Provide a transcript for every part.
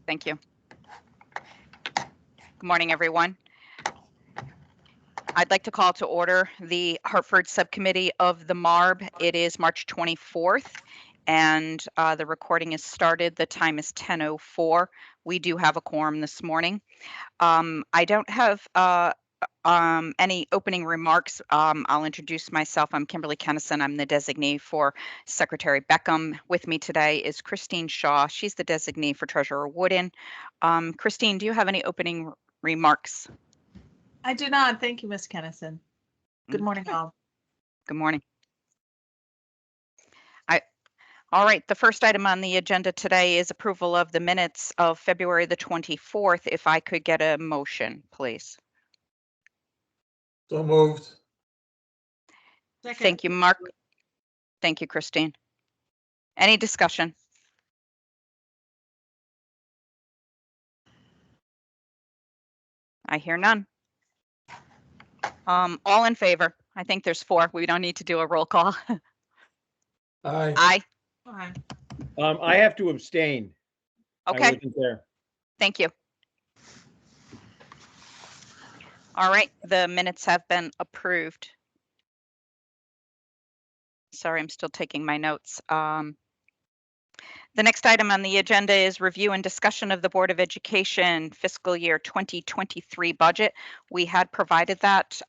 Thank you. Good morning, everyone. I'd like to call to order the Hartford Subcommittee of the MARB. It is March 24th, and the recording is started. The time is 10:04. We do have a quorum this morning. I don't have any opening remarks. I'll introduce myself. I'm Kimberly Kennison. I'm the designee for Secretary Beckham. With me today is Christine Shaw. She's the designee for Treasurer Wooden. Christine, do you have any opening remarks? I do not. Thank you, Ms. Kennison. Good morning, all. Good morning. All right, the first item on the agenda today is approval of the minutes of February the 24th. If I could get a motion, please. So moved. Second. Thank you, Mark. Thank you, Christine. Any discussion? I hear none. All in favor? I think there's 4. We don't need to do a roll call. Aye. Aye. Aye. I have to abstain. I Okay, wasn't there. thank you. All right, the minutes have been approved. Sorry, I'm still taking my notes. The next item on the agenda is review and discussion of the Board of Education fiscal year 2023 budget. We had provided that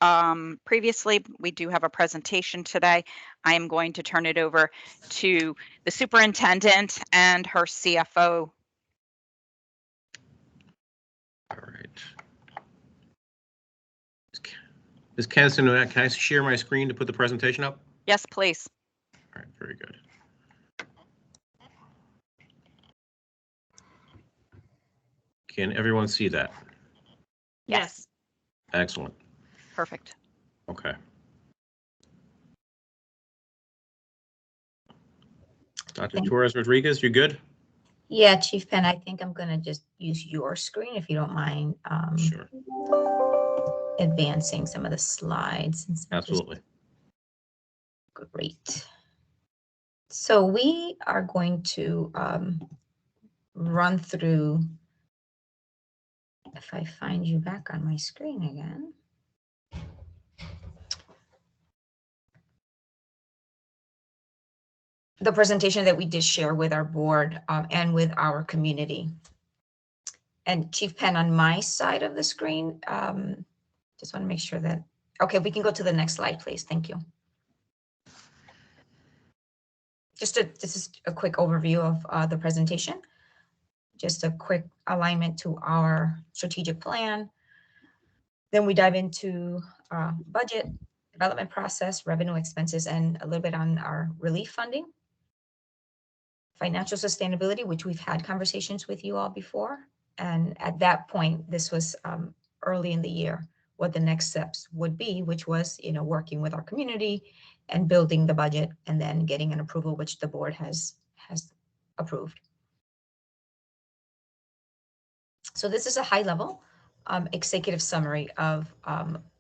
previously. We do have a presentation today. I am going to turn it over to the superintendent and her CFO. All right. Ms. Kennison, can I share my screen to put the presentation up? Yes, please. All right, very good. Can everyone see that? Yes. Excellent. Perfect. Okay. Dr. Torres Rodriguez, you good? Yeah, Chief Penn, I think I'm going to just use your screen if you don't mind Sure. advancing some of the slides. Absolutely. Great. So we are going to run through, if I find you back on my screen again. The presentation that we did share with our board and with our community. And Chief Penn, on my side of the screen, just want to make sure that, okay, we can go to the next slide, please. Thank you. This is a quick overview of the presentation. Just a quick alignment to our strategic plan. Then we dive into budget, development process, revenue expenses, and a little bit on our relief funding. Financial sustainability, which we've had conversations with you all before. And at that point, this was early in the year, what the next steps would be, which was, working with our community and building the budget and then getting an approval, which the board has approved. So this is a high level executive summary of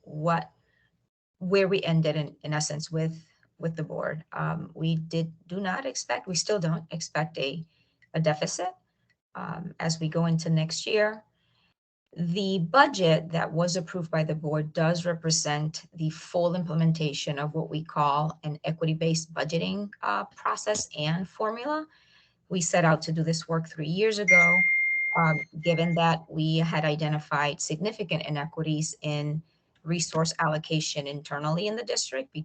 where we ended in essence with the board. We we still don't expect a deficit as we go into next year. The budget that was approved by the board does represent the full implementation of what we call an equity-based budgeting process and formula. We set out to do this work 3 years ago, given that we had identified significant inequities in resource allocation internally in the district,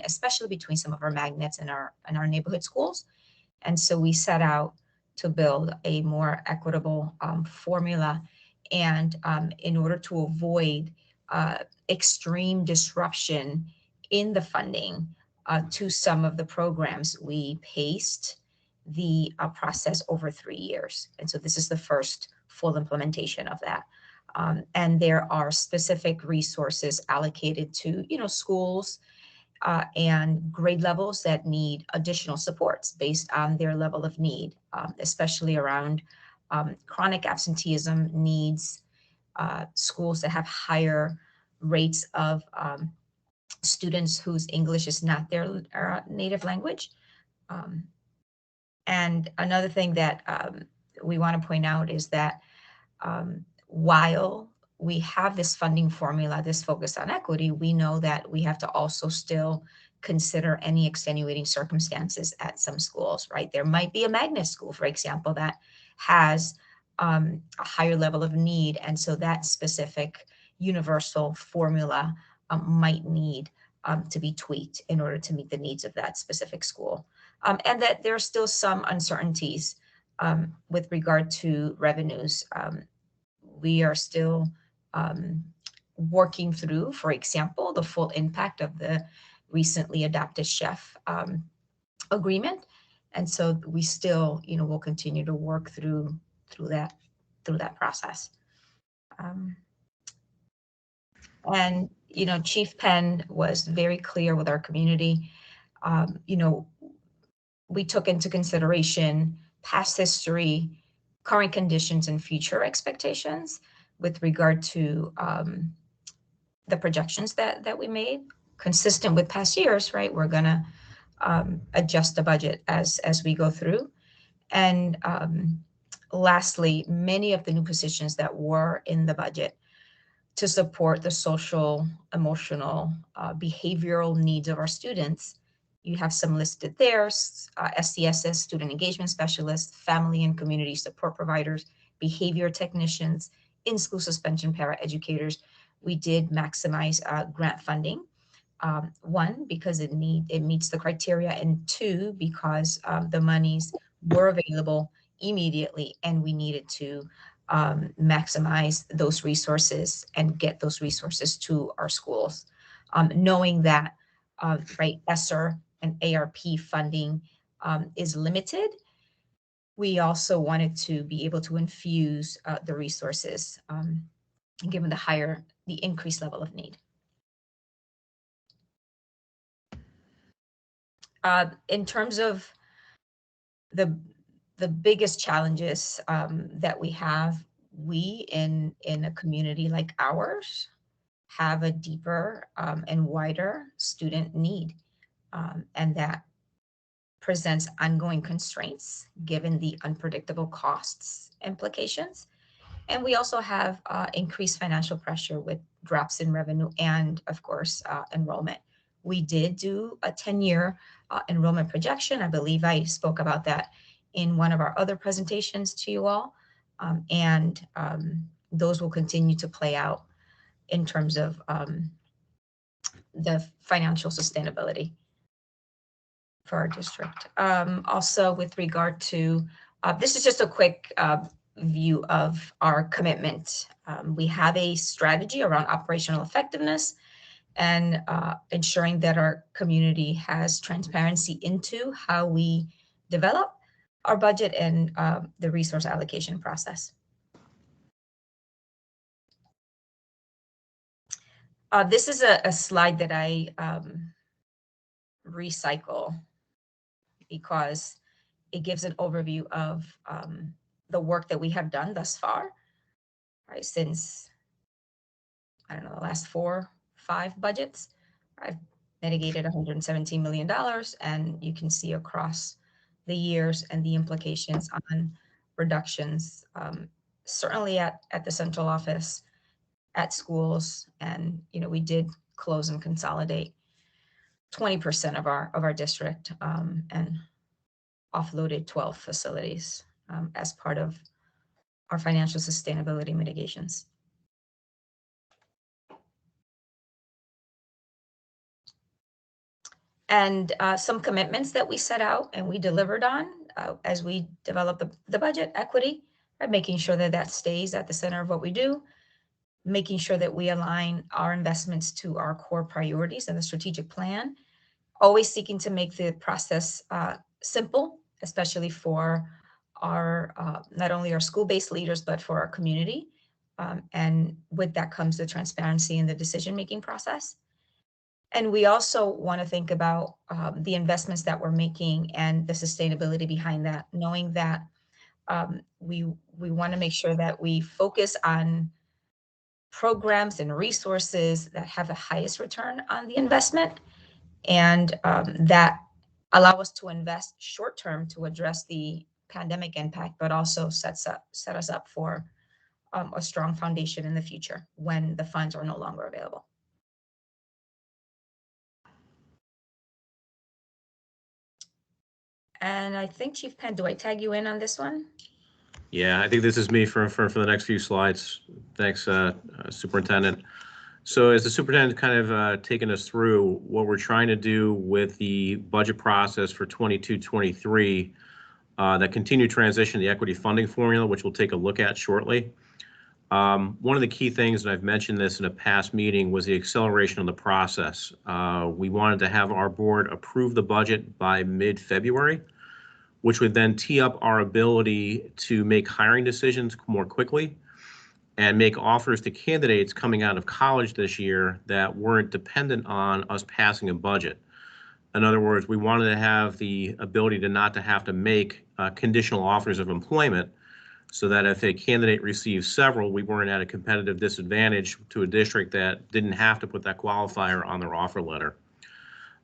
especially between some of our magnets and our neighborhood schools. And so we set out to build a more equitable formula. And in order to avoid extreme disruption in the funding to some of the programs, we paced the process over 3 years. And so this is the first full implementation of that. And there are specific resources allocated to, schools and grade levels that need additional supports based on their level of need, especially around chronic absenteeism needs, schools that have higher rates of students whose English is not their native language. And another thing that we want to point out is that while we have this funding formula, this focus on equity, we know that we have to also still consider any extenuating circumstances at some schools, right? There might be a magnet school, for example, that has a higher level of need. And so that specific universal formula might need to be tweaked in order to meet the needs of that specific school. And that there are still some uncertainties with regard to revenues. We are still working through, for example, the full impact of the recently adopted chef agreement. And so we still, will continue to work through that process. And, Chief Penn was very clear with our community. We took into consideration past history, current conditions, and future expectations with regard to the projections that we made, consistent with past years, right? We're going to adjust the budget as we go through. And lastly, many of the new positions that were in the budget to support the social, emotional, behavioral needs of our students, you have some listed there, SDSS, student engagement specialists, family and community support providers, behavior technicians, in-school suspension paraeducators. We did maximize grant funding. One, because it meets the criteria, and two, because the monies were available immediately and we needed to maximize those resources and get those resources to our schools. Knowing that, right, ESSER and ARP funding is limited, we also wanted to be able to infuse the resources given the increased level of need. In terms of the biggest challenges that we have, we in a community like ours have a deeper and wider student need, and that presents ongoing constraints given the unpredictable costs implications. And we also have increased financial pressure with drops in revenue and, of course, enrollment. We did do a 10-year enrollment projection. I believe I spoke about that in one of our other presentations to you all. And those will continue to play out in terms of the financial sustainability for our district. Also, with regard to, this is just a quick view of our commitment. We have a strategy around operational effectiveness and ensuring that our community has transparency into how we develop our budget and the resource allocation process. This is a slide that I recycle because it gives an overview of the work that we have done thus far, right? Since, I don't know, the last 4-5 budgets, I've mitigated $117 million, and you can see across the years and the implications on reductions, certainly at the central office, at schools, and we did close and consolidate 20% of our district and offloaded 12 facilities as part of our financial sustainability mitigations. And some commitments that we set out and we delivered on as we develop the budget: equity, right? Making sure that stays at the center of what we do, making sure that we align our investments to our core priorities and the strategic plan, always seeking to make the process simple, especially for our not only our school-based leaders, but for our community. And with that comes the transparency in the decision-making process. And we also want to think about the investments that we're making and the sustainability behind that, knowing that we want to make sure that we focus on programs and resources that have the highest return on the investment, and that allow us to invest short term to address the pandemic impact, but also set us up for a strong foundation in the future when the funds are no longer available. And I think Chief Penn, do I tag you in on this one? Yeah, I think this is me for the next few slides. Thanks, Superintendent. So as the superintendent kind of taken us through what we're trying to do with the budget process for 22-23, that continued transition to the equity funding formula, which we'll take a look at shortly. One of the key things, and I've mentioned this in a past meeting, was the acceleration of the process. We wanted to have our board approve the budget by mid-February, which would then tee up our ability to make hiring decisions more quickly and make offers to candidates coming out of college this year that weren't dependent on us passing a budget. In other words, we wanted to have the ability to not to have to make conditional offers of employment, so that if a candidate receives several, we weren't at a competitive disadvantage to a district that didn't have to put that qualifier on their offer letter.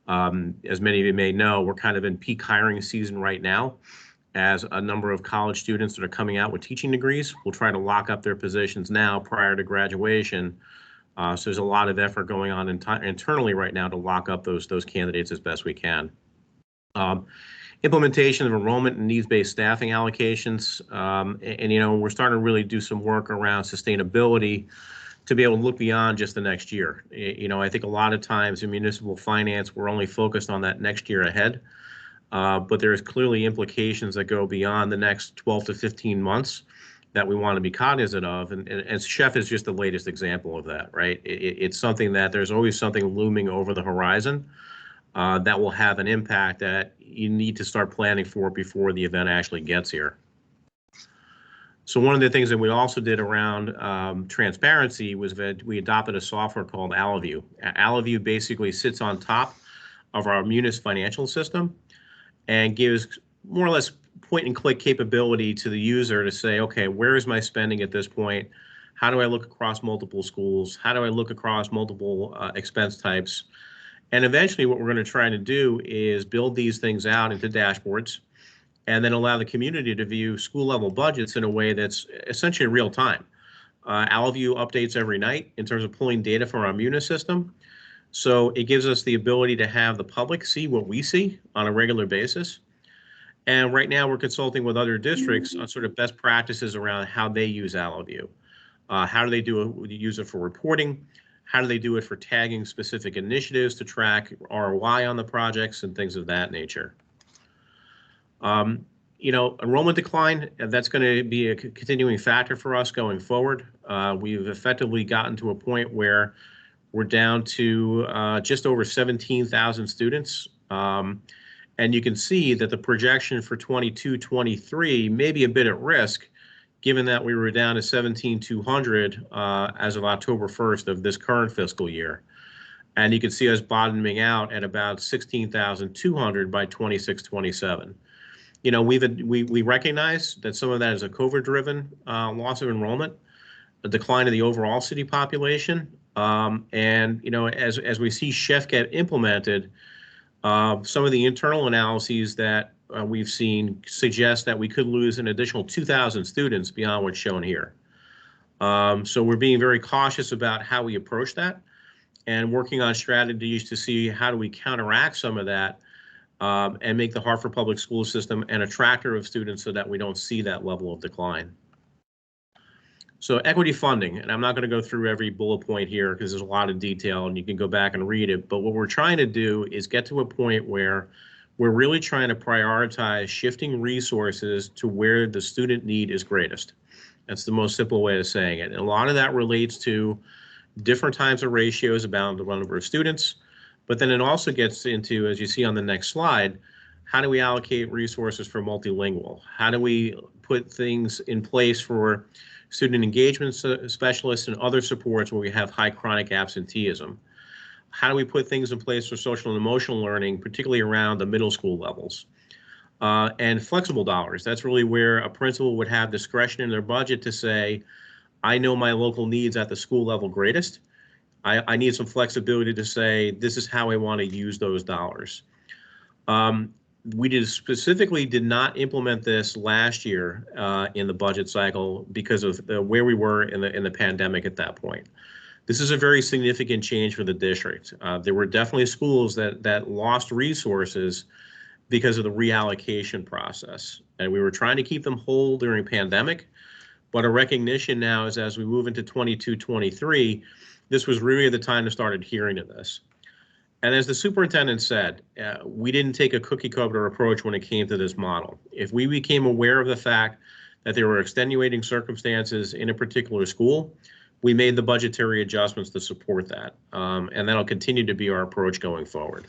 As many of you may know, we're kind of in peak hiring season right now, as a number of college students that are coming out with teaching degrees will try to lock up their positions now prior to graduation. So there's a lot of effort going on internally right now to lock up those candidates as best we can. Implementation of enrollment and needs-based staffing allocations, and you know, we're starting to really do some work around sustainability to be able to look beyond just the next year. You know, I think a lot of times in municipal finance, we're only focused on that next year ahead. But there's clearly implications that go beyond the next 12 to 15 months that we want to be cognizant of. And Chef is just the latest example of that, right? It's something that there's always something looming over the horizon that will have an impact that you need to start planning for before the event actually gets here. So one of the things that we also did around transparency was that we adopted a software called AlloView. AlloView basically sits on top of our Munis financial system and gives more or less point and click capability to the user to say, okay, where is my spending at this point? How do I look across multiple schools? How do I look across multiple expense types? And eventually what we're going to try to do is build these things out into dashboards and then allow the community to view school level budgets in a way that's essentially real time. AlloView updates every night in terms of pulling data from our Munis system. So it gives us the ability to have the public see what we see on a regular basis. And right now we're consulting with other districts on sort of best practices around how they use AlloView. How do they use it for reporting? How do they do it for tagging specific initiatives to track ROI on the projects and things of that nature? You know, enrollment decline, that's going to be a continuing factor for us going forward. We've effectively gotten to a point where we're down to just over 17,000 students. And you can see that the projection for 22-23 may be a bit at risk, given that we were down to 17,200 as of October 1st of this current fiscal year. And you can see us bottoming out at about 16,200 by 26-27. You know, we recognize that some of that is a COVID-driven loss of enrollment, a decline in the overall city population. And, you know, as we see Chef get implemented, some of the internal analyses that we've seen suggest that we could lose an additional 2,000 students beyond what's shown here. So we're being very cautious about how we approach that and working on strategies to see how do we counteract some of that and make the Hartford Public School System an attractor of students so that we don't see that level of decline. So equity funding, and I'm not going to go through every bullet point here because there's a lot of detail and you can go back and read it, but what we're trying to do is get to a point where we're really trying to prioritize shifting resources to where the student need is greatest. That's the most simple way of saying it. And a lot of that relates to different types of ratios about the number of students, but then it also gets into, as you see on the next slide, how do we allocate resources for multilingual? How do we put things in place for student engagement specialists and other supports where we have high chronic absenteeism? How do we put things in place for social and emotional learning, particularly around the middle school levels? And flexible dollars, that's really where a principal would have discretion in their budget to say, I know my local needs at the school level greatest. I need some flexibility to say, this is how I want to use those dollars. we specifically did not implement this last year in the budget cycle because of where we were in the pandemic at that point. This is a very significant change for the district. There were definitely schools that lost resources because of the reallocation process, and we were trying to keep them whole during pandemic. But a recognition now is as we move into 22-23, this was really the time to start adhering to this. And as the superintendent said, we didn't take a cookie cutter approach when it came to this model. If we became aware of the fact that there were extenuating circumstances in a particular school, we made the budgetary adjustments to support that. And that'll continue to be our approach going forward.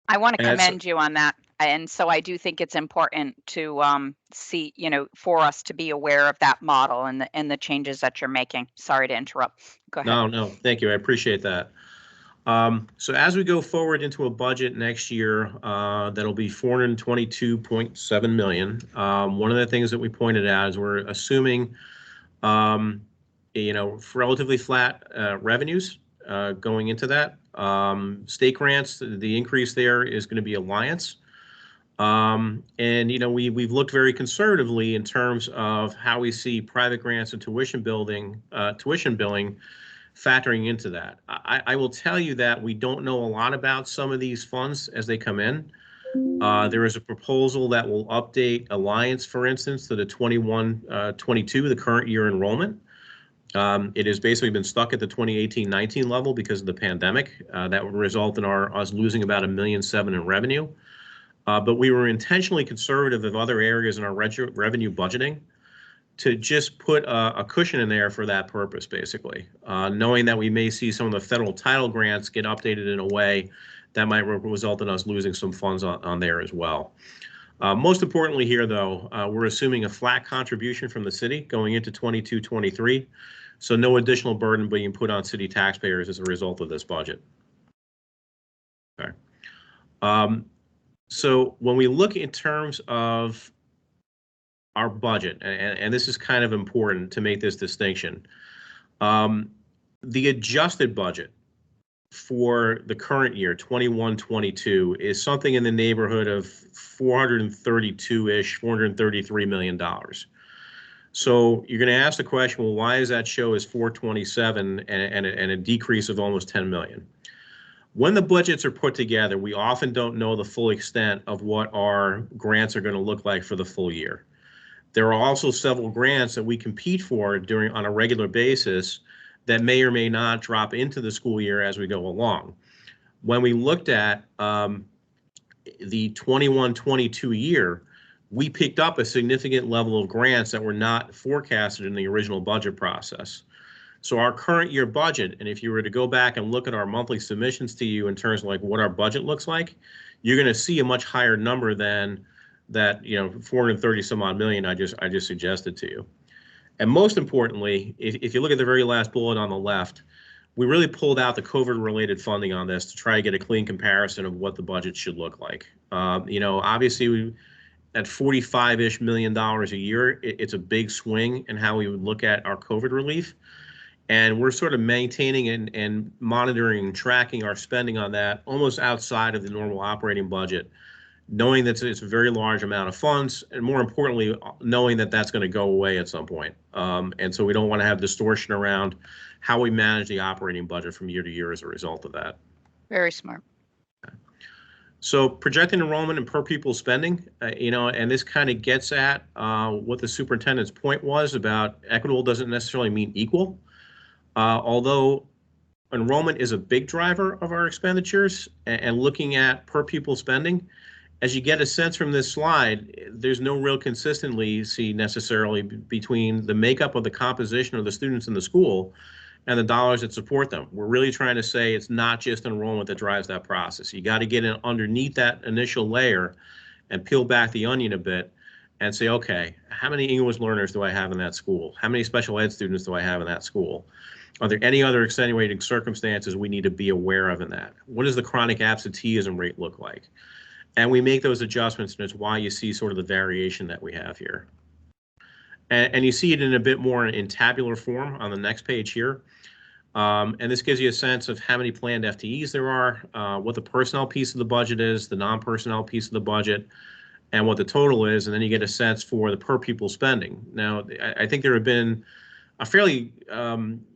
I want to And that's- commend you on that. And so I do think it's important to see, for us to be aware of that model and the changes that you're making. Sorry to interrupt. Go ahead. No, thank you. I appreciate that. So as we go forward into a budget next year, that'll be $422.7 million. One of the things that we pointed out is we're assuming, relatively flat revenues going into that. State grants, the increase there is going to be Alliance. We've looked very conservatively in terms of how we see private grants and tuition billing factoring into that. I will tell you that we don't know a lot about some of these funds as they come in. There is a proposal that will update Alliance, for instance, to the 21-22, the current year enrollment. It has basically been stuck at the 2018-19 level because of the pandemic. That would result in us losing about $1.7 million in revenue. But we were intentionally conservative of other areas in our revenue budgeting to just put a cushion in there for that purpose, basically, knowing that we may see some of the federal title grants get updated in a way that might result in us losing some funds on there as well. Most importantly here, though, we're assuming a flat contribution from the city going into 22-23, so no additional burden being put on city taxpayers as a result of this budget. Okay. So when we look in terms of our budget, and this is kind of important to make this distinction, the adjusted budget for the current year, 21-22, is something in the neighborhood of $433 million. So you're going to ask the question, well, why does that show as 427 and a decrease of almost 10 million? When the budgets are put together, we often don't know the full extent of what our grants are going to look like for the full year. There are also several grants that we compete for on a regular basis that may or may not drop into the school year as we go along. When we looked at the 21-22 year, we picked up a significant level of grants that were not forecasted in the original budget process. So our current year budget, and if you were to go back and look at our monthly submissions to you in terms of like what our budget looks like, you're going to see a much higher number than that, 430 some odd million I just suggested to you. And most importantly, if you look at the very last bullet on the left, we really pulled out the COVID-related funding on this to try to get a clean comparison of what the budget should look like. Obviously, at $45-ish million a year, it's a big swing in how we would look at our COVID relief. And we're sort of maintaining and monitoring and tracking our spending on that almost outside of the normal operating budget, knowing that it's a very large amount of funds, and more importantly, knowing that that's going to go away at some point. And so we don't want to have distortion around how we manage the operating budget from year to year as a result of that. Very smart. So projected enrollment and per pupil spending, and this kind of gets at what the superintendent's point was about equitable doesn't necessarily mean equal. Although enrollment is a big driver of our expenditures, and looking at per pupil spending, as you get a sense from this slide, there's no real consistency necessarily between the makeup of the composition of the students in the school and the dollars that support them. We're really trying to say it's not just enrollment that drives that process. You got to get in underneath that initial layer and peel back the onion a bit and say, okay, how many English learners do I have in that school? How many special ed students do I have in that school? Are there any other extenuating circumstances we need to be aware of in that? What does the chronic absenteeism rate look like? And we make those adjustments, and it's why you see sort of the variation that we have here. And you see it in a bit more in tabular form on the next page here. And this gives you a sense of how many planned FTEs there are, what the personnel piece of the budget is, the non-personnel piece of the budget, and what the total is, and then you get a sense for the per pupil spending. Now, I think there have been a fairly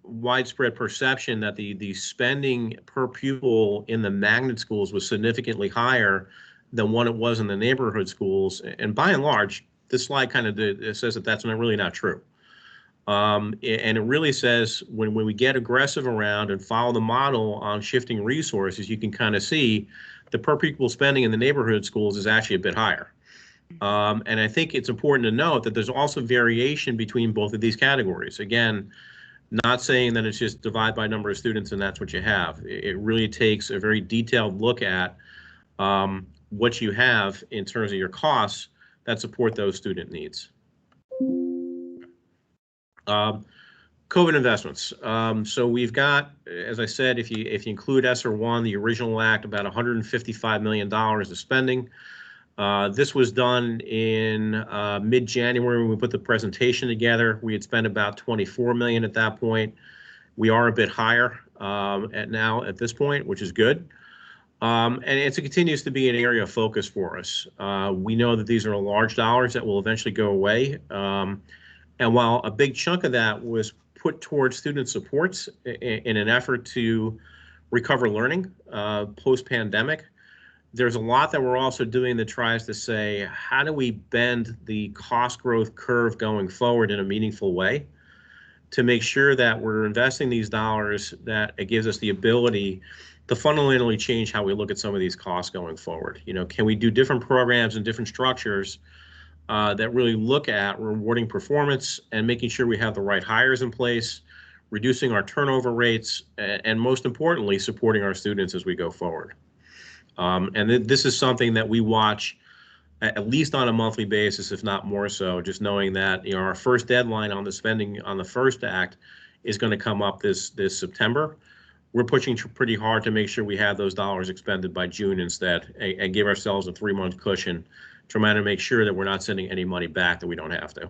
widespread perception that the spending per pupil in the magnet schools was significantly higher than what it was in the neighborhood schools. And by and large, this slide kind of says that that's really not true. And it really says when we get aggressive around and follow the model on shifting resources, you can kind of see the per pupil spending in the neighborhood schools is actually a bit higher. And I think it's important to note that there's also variation between both of these categories. Again, not saying that it's just divide by number of students and that's what you have. It really takes a very detailed look at what you have in terms of your costs that support those student needs. COVID investments. So we've got, as I said, if you include ESSER 1, the original act, about $155 million of spending. This was done in mid-January when we put the presentation together. We had spent about $24 million at that point. We are a bit higher at this point, which is good. And it continues to be an area of focus for us. We know that these are large dollars that will eventually go away. And while a big chunk of that was put towards student supports in an effort to recover learning post-pandemic, there's a lot that we're also doing that tries to say, how do we bend the cost growth curve going forward in a meaningful way to make sure that we're investing these dollars, that it gives us the ability to fundamentally change how we look at some of these costs going forward. You know, can we do different programs and different structures that really look at rewarding performance and making sure we have the right hires in place, reducing our turnover rates, and most importantly, supporting our students as we go forward. And this is something that we watch at least on a monthly basis, if not more so, just knowing that, you know, our first deadline on the spending on the first act is going to come up this September. We're pushing pretty hard to make sure we have those dollars expended by June instead, and give ourselves a 3-month cushion to try to make sure that we're not sending any money back that we don't have to.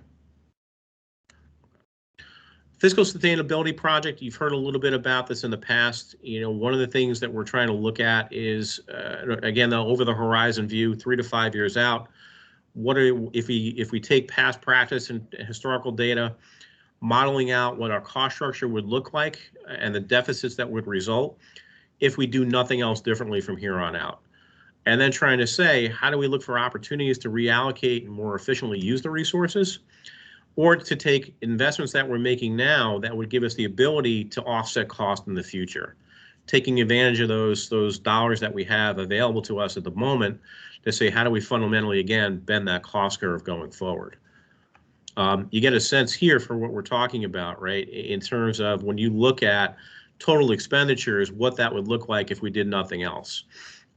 Fiscal sustainability project, you've heard a little bit about this in the past. You know, one of the things that we're trying to look at is, again, the over the horizon view, 3 to 5 years out. If we take past practice and historical data, modeling out what our cost structure would look like and the deficits that would result if we do nothing else differently from here on out. And then trying to say, how do we look for opportunities to reallocate and more efficiently use the resources, or to take investments that we're making now that would give us the ability to offset cost in the future, taking advantage of those dollars that we have available to us at the moment to say, how do we fundamentally, again, bend that cost curve going forward? You get a sense here for what we're talking about, right? In terms of when you look at total expenditures, what that would look like if we did nothing else.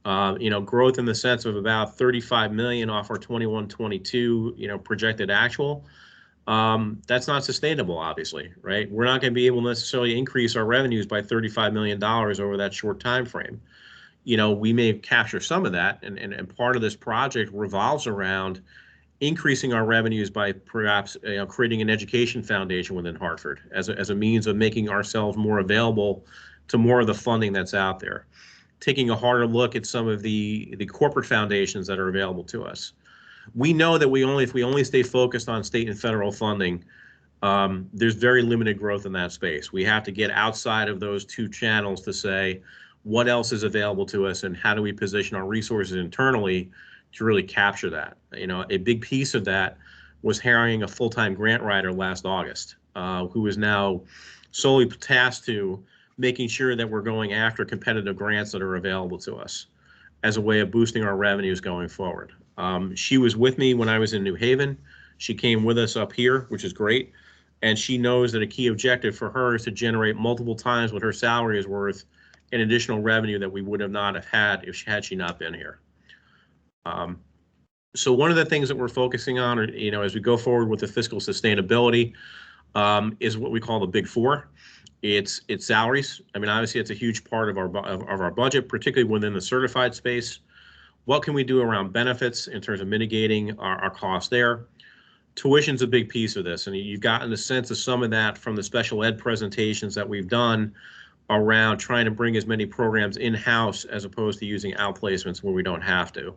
You know, growth in the sense of about 35 million off our 21-22, you know, projected actual. That's not sustainable, obviously, right? We're not going to be able to necessarily increase our revenues by $35 million over that short time frame. You know, we may capture some of that, and part of this project revolves around increasing our revenues by perhaps creating an education foundation within Hartford as a means of making ourselves more available to more of the funding that's out there. Taking a harder look at some of the corporate foundations that are available to us. We know that if we only stay focused on state and federal funding, there's very limited growth in that space. We have to get outside of those two channels to say what else is available to us and how do we position our resources internally to really capture that. You know, a big piece of that was hiring a full-time grant writer last August, who is now solely tasked to making sure that we're going after competitive grants that are available to us as a way of boosting our revenues going forward. She was with me when I was in New Haven. She came with us up here, which is great. And she knows that a key objective for her is to generate multiple times what her salary is worth in additional revenue that we would have not have had had she not been here. So one of the things that we're focusing on, you know, as we go forward with the fiscal sustainability, is what we call the Big Four. It's salaries. I mean, obviously, it's a huge part of our budget, particularly within the certified space. What can we do around benefits in terms of mitigating our costs there? Tuition's a big piece of this, and you've gotten a sense of some of that from the special ed presentations that we've done around trying to bring as many programs in-house as opposed to using outplacements where we don't have to.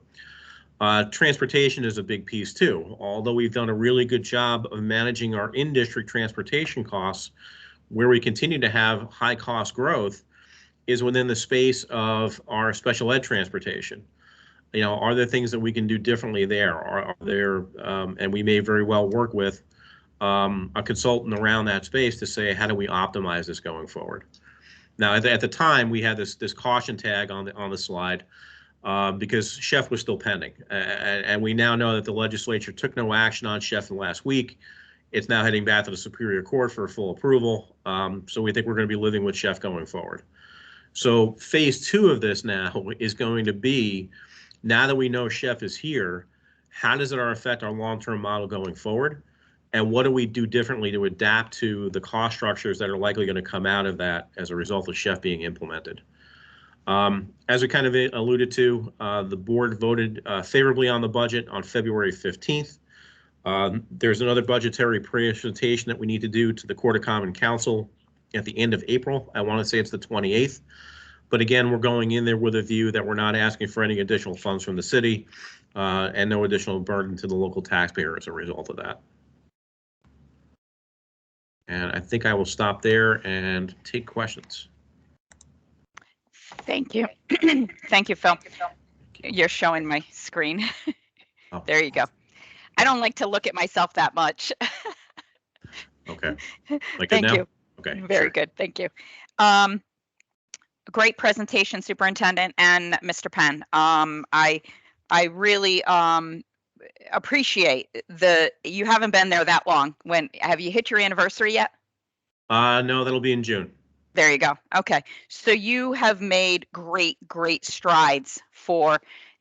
Transportation is a big piece too. Although we've done a really good job of managing our in-district transportation costs, where we continue to have high cost growth is within the space of our special ed transportation. You know, are there things that we can do differently there? Are there, and we may very well work with a consultant around that space to say, how do we optimize this going forward? Now, at the time, we had this caution tag on the slide because Chef was still pending, and we now know that the legislature took no action on Chef in the last week. It's now heading back to the Superior Court for full approval. So we think we're going to be living with Chef going forward. So phase 2 of this now is going to be, now that we know Chef is here, how does it affect our long-term model going forward? And what do we do differently to adapt to the cost structures that are likely going to come out of that as a result of Chef being implemented? As we kind of alluded to, the board voted favorably on the budget on February 15th. There's another budgetary presentation that we need to do to the Court of Common Council at the end of April. I want to say it's the 28th. But again, we're going in there with a view that we're not asking for any additional funds from the city and no additional burden to the local taxpayer as a result of that. And I think I will stop there and take questions. Thank you. Thank you, Phil. You're showing my screen. Oh. There you go. I don't like to look at myself that much. Okay. Like Thank now? you. Okay. Very sure. good. Thank you. Great presentation, Superintendent and Mr. Penn. I really appreciate you haven't been there that long. Have you hit your anniversary yet? No, that'll be in June. There you go. Okay. So you have made great strides for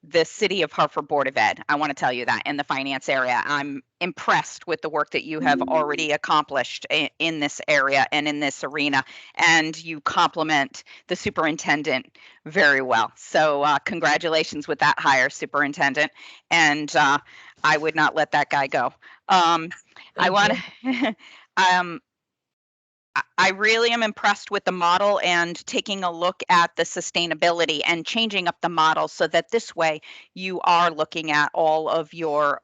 the City of Hartford Board of Ed. I want to tell you that in the finance area. I'm impressed with the work that you have already accomplished in this area and in this arena, and you complement the superintendent very well. So congratulations with that hire, Superintendent, and I would not let that guy go. I want to I really am impressed with the model and taking a look at the sustainability and changing up the model so that this way you are looking at all of your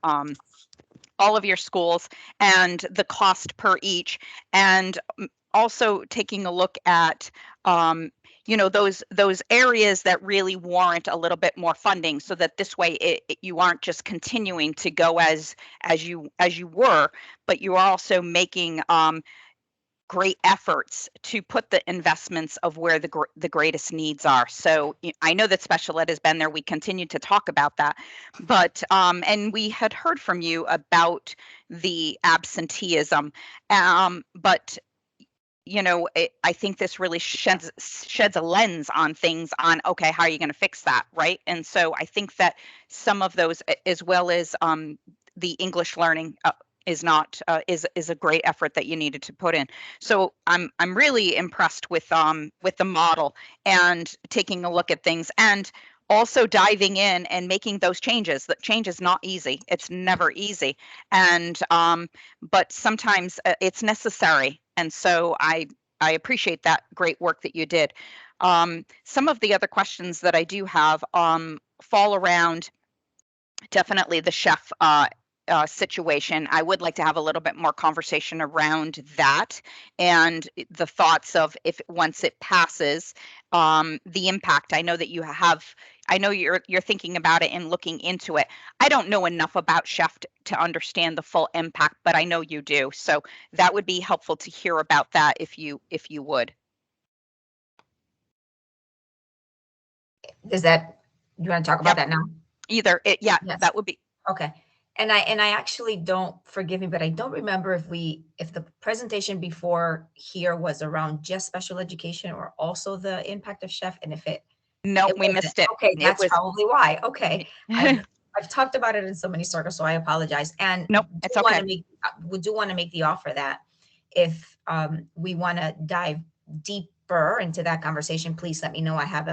schools and the cost per each, and also taking a look at those areas that really warrant a little bit more funding, so that this way you aren't just continuing to go as you were, but you are also making great efforts to put the investments of where the greatest needs are. So I know that special ed has been there. We continue to talk about that, but and we had heard from you about the absenteeism, but I think this really sheds a lens on things on, okay, how are you going to fix that, right? And so I think that some of those, as well as the English learning, is a great effort that you needed to put in. So I'm really impressed with the model and taking a look at things, and also diving in and making those changes. That change is not easy. It's never easy, and but sometimes it's necessary. And so I appreciate that great work that you did. Some of the other questions that I do have fall around definitely the chef situation. I would like to have a little bit more conversation around that and the thoughts of, if once it passes, the impact. I know that you're thinking about it and looking into it. I don't know enough about chef to understand the full impact, but I know you do. So that would be helpful to hear about that if you would. You want to talk about that now? Either yeah, Yes. that would be okay. And I actually don't, forgive me, but I don't remember if the presentation before here was around just special education or also the impact of chef, and we missed it. Okay, that's probably why. Okay. I've talked about it in so many circles, so I apologize. And nope, it's okay. We do want to make the offer that if we want to dive deeper into that conversation, please let me know. I have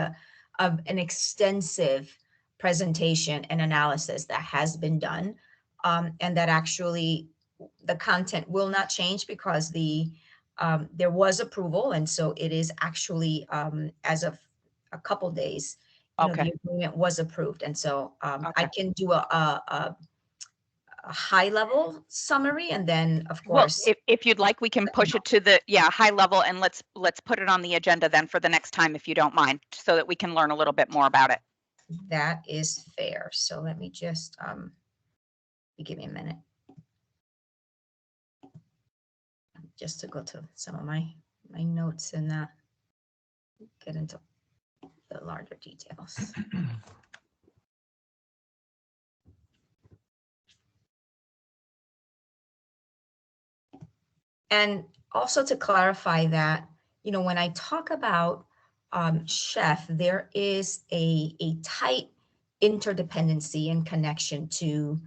an extensive presentation and analysis that has been done, and that actually the content will not change because the There was approval, and so it is actually, as of a couple days, Okay. the agreement was approved. And so I Okay. can do a high level summary, and then of Well, course, if you'd like, we can push it to the, high level, and let's put it on the agenda then for the next time, if you don't mind, so that we can learn a little bit more about it. that is fair. So let me just, give me a minute. Just to go to some of my notes and get into the larger details. And also to clarify that, when I talk about chef, there is a tight interdependency and connection to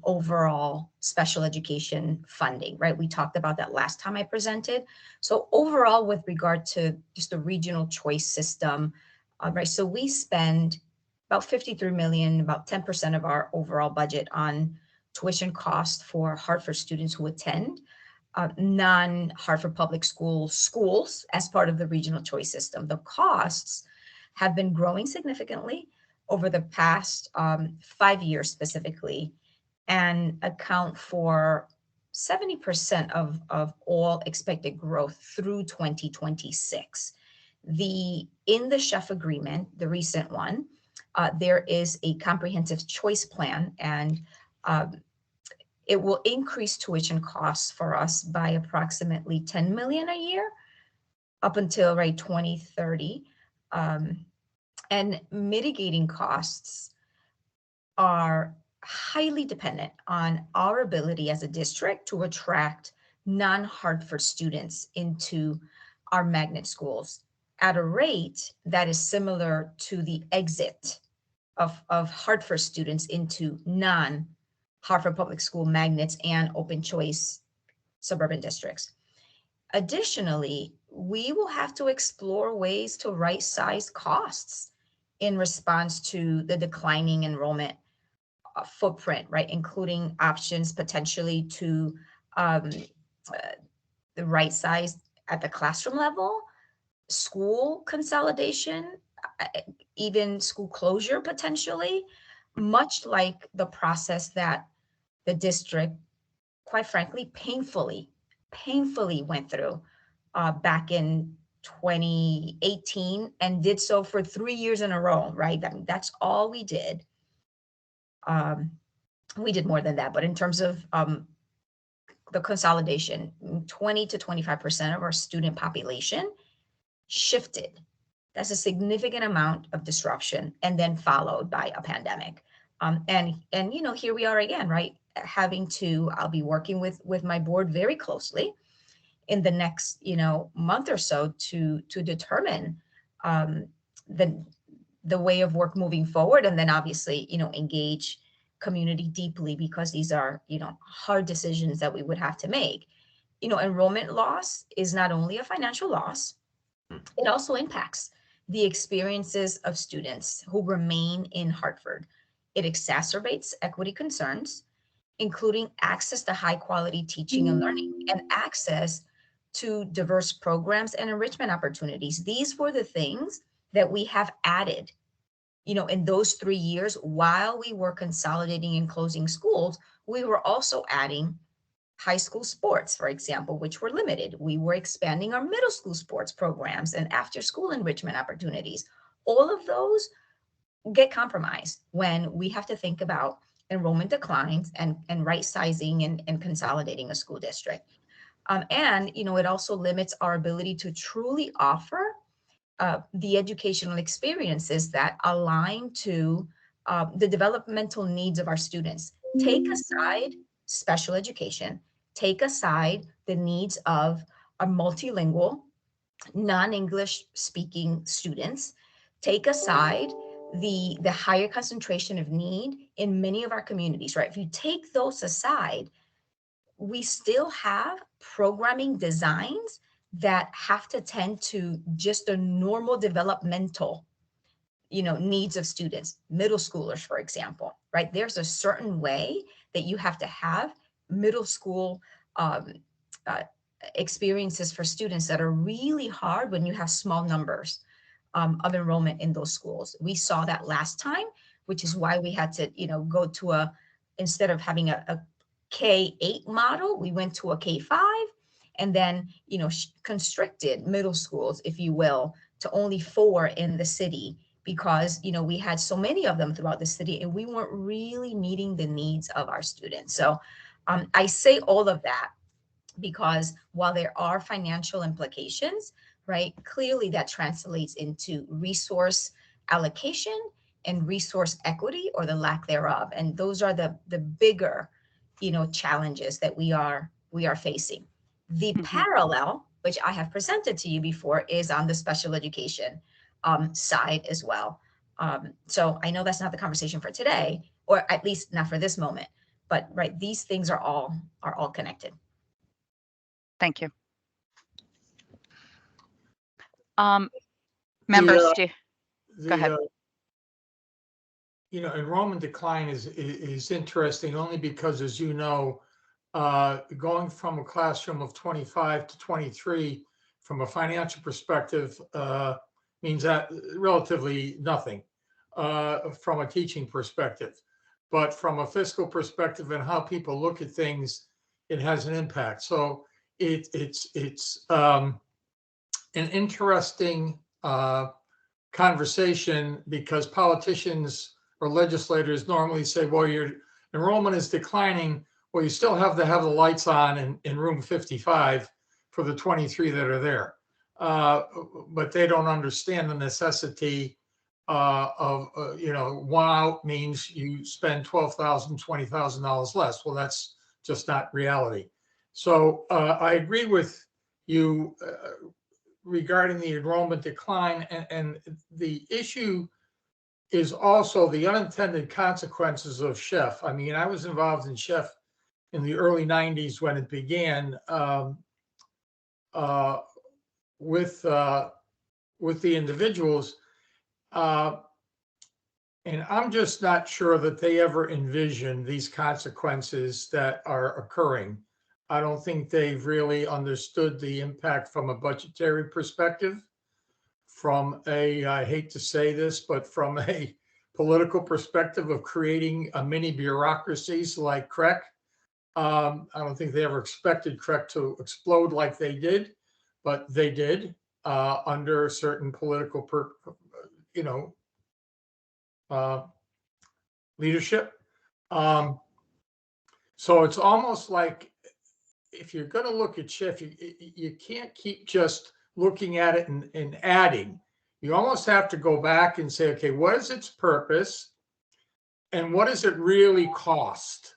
overall special education funding, right? We talked about that last time I presented. So overall, with regard to just the regional choice system, right? So we spend about 53 million, about 10% of our overall budget on tuition costs for Hartford students who attend non-Hartford public schools as part of the regional choice system. The costs have been growing significantly over the past 5 years specifically, and account for 70% of all expected growth through 2026. In the chef agreement, the recent one, there is a comprehensive choice plan, and it will increase tuition costs for us by approximately 10 million a year up until 2030. And mitigating costs are highly dependent on our ability as a district to attract non-Hartford students into our magnet schools at a rate that is similar to the exit of Hartford students into non-Hartford Public School magnets and open choice suburban districts. Additionally, we will have to explore ways to right-size costs in response to the declining enrollment footprint, right? Including options potentially to the right size at the classroom level, school consolidation, even school closure potentially, much like the process that the district, quite frankly, painfully went through back in 2018 and did so for 3 years in a row, right? I mean, that's all we did. We did more than that, but in terms of the consolidation, 20 to 25% of our student population shifted. That's a significant amount of disruption, and then followed by a pandemic. And here we are again, right? I'll be working with my board very closely in the next, month or so to determine the way of work moving forward, and then obviously, engage community deeply, because these are, hard decisions that we would have to make. Enrollment loss is not only a financial loss, it also impacts the experiences of students who remain in Hartford. It exacerbates equity concerns, including access to high quality teaching and learning, and access to diverse programs and enrichment opportunities. These were the things that we have added, in those 3 years while we were consolidating and closing schools. We were also adding high school sports, for example, which were limited. We were expanding our middle school sports programs and after school enrichment opportunities. All of those get compromised when we have to think about enrollment declines and right sizing and consolidating a school district. And it also limits our ability to truly offer the educational experiences that align to the developmental needs of our students. Take aside special education, take aside the needs of our multilingual, non-English speaking students, take aside the higher concentration of need in many of our communities, right? If you take those aside, we still have programming designs that have to tend to just the normal developmental, needs of students, middle schoolers, for example, right? There's a certain way that you have to have middle school experiences for students that are really hard when you have small numbers of enrollment in those schools. We saw that last time, which is why we had to, go to instead of having a K-8 model, we went to a K-5, and then, constricted middle schools, if you will, to only 4 in the city, because, we had so many of them throughout the city and we weren't really meeting the needs of our students. So I say all of that because while there are financial implications, right, clearly that translates into resource allocation and resource equity, or the lack thereof. And those are the bigger, challenges that we are facing. The parallel, which I have presented to you before, is on the special education side as well. So I know that's not the conversation for today, or at least not for this moment, but right, these things are all connected. Thank you. Members, go ahead. Enrollment decline is interesting only because, as you know, going from a classroom of 25 to 23 from a financial perspective means that relatively nothing from a teaching perspective. But from a fiscal perspective and how people look at things, it has an impact. So it's an interesting conversation, because politicians or legislators normally say, well, your enrollment is declining. Well, you still have to have the lights on in room 55 for the 23 that are there. But they don't understand the necessity of, one out means you spend $12,000, $20,000 less. Well, that's just not reality. So I agree with you regarding the enrollment decline, and the issue is also the unintended consequences of CHEF. I mean, I was involved in CHEF in the early 90s when it began with the individuals. And I'm just not sure that they ever envisioned these consequences that are occurring. I don't think they've really understood the impact from a budgetary perspective, from I hate to say this, but from a political perspective of creating a mini bureaucracies like CREC. I don't think they ever expected CREC to explode like they did, but they did under certain political, leadership. So it's almost like, if you're going to look at CHIF, you can't keep just looking at it and adding. You almost have to go back and say, okay, what is its purpose and what does it really cost?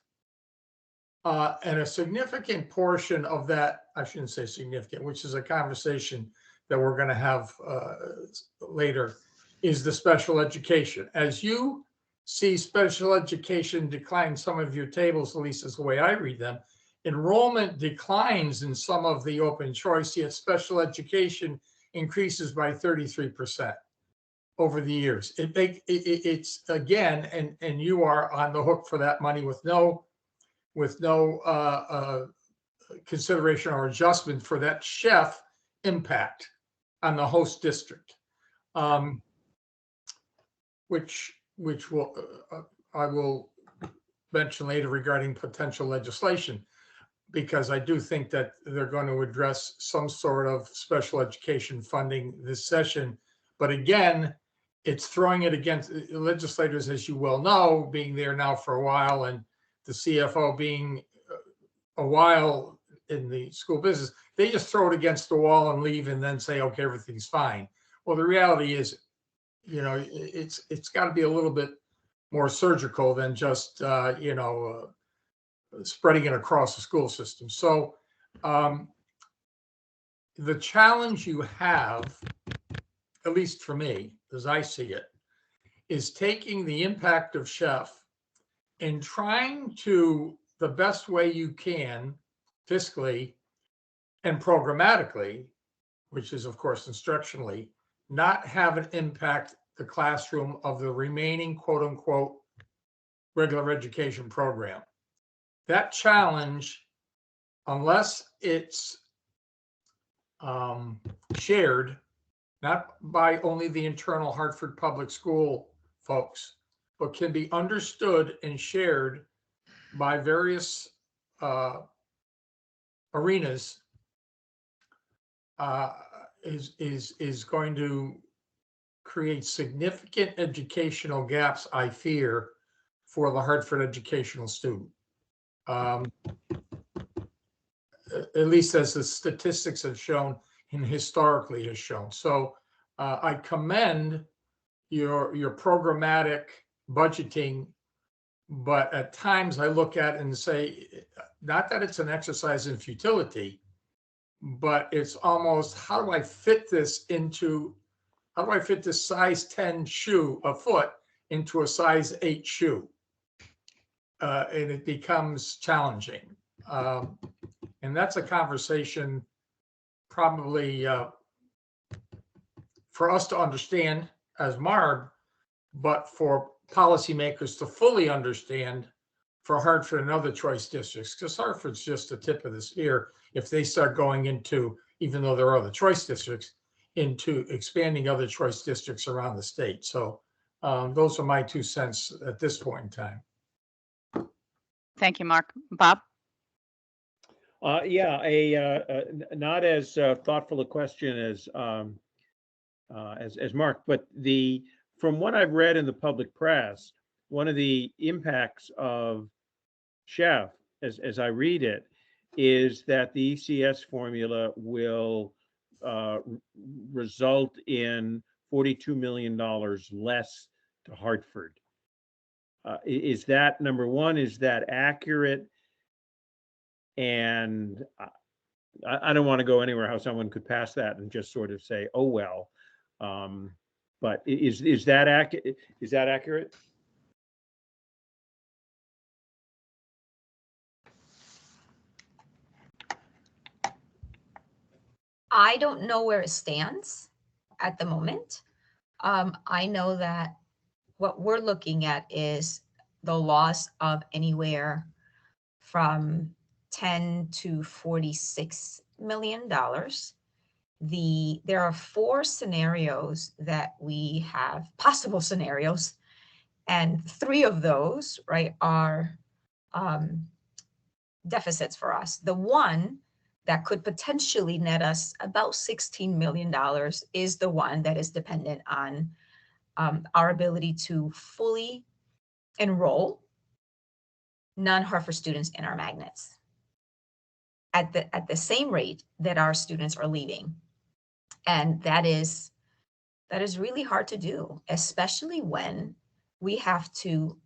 And a significant portion of that, I shouldn't say significant, which is a conversation that we're going to have later, is the special education. As you see special education decline in some of your tables, at least is the way I read them, enrollment declines in some of the open choice, yet special education increases by 33% over the years. It's again, and you are on the hook for that money with no consideration or adjustment for that CHEF impact on the host district, which will I will mention later regarding potential legislation, because I do think that they're going to address some sort of special education funding this session. But again, it's throwing it against legislators, as you well know, being there now for a while, and the CFO being a while in the school business. They just throw it against the wall and leave and then say, okay, everything's fine. Well, the reality is, it's got to be a little bit more surgical than just, spreading it across the school system. So the challenge you have, at least for me, as I see it, is taking the impact of CHEF and trying to, the best way you can, fiscally and programmatically, which is of course instructionally, not have it impact the classroom of the remaining quote unquote regular education program. That challenge, unless it's shared, not by only the internal Hartford Public School folks, but can be understood and shared by various arenas, is going to create significant educational gaps, I fear, for the Hartford educational student. At least as the statistics have shown and historically has shown. So I commend your programmatic budgeting, but at times I look at it and say, not that it's an exercise in futility, but it's almost, how do I fit this size 10 shoe, a foot, into a size 8 shoe? And it becomes challenging. And that's a conversation probably for us to understand as MARB, but for policymakers to fully understand for Hartford and other choice districts, because Hartford's just the tip of the spear if they start going into, even though there are other choice districts, into expanding other choice districts around the state. So those are my 2 cents at this point in time. Thank you, Mark. Bob? Yeah, not as thoughtful a question as Mark, but from what I've read in the public press, one of the impacts of Chef, as I read it, is that the ECS formula will result in $42 million less to Hartford. Is that, number one, is that accurate? And I don't want to go anywhere how someone could pass that and just sort of say, oh, well. But is that accurate? Is that accurate? I don't know where it stands at the moment. I know that what we're looking at is the loss of anywhere from $10 to $46 million. There are 4 scenarios that we have, possible scenarios, and 3 of those, right, are deficits for us. The one that could potentially net us about $16 million is the one that is dependent on our ability to fully enroll non-Hartford students in our magnets at the same rate that our students are leaving. And that is really hard to do, especially when we have to,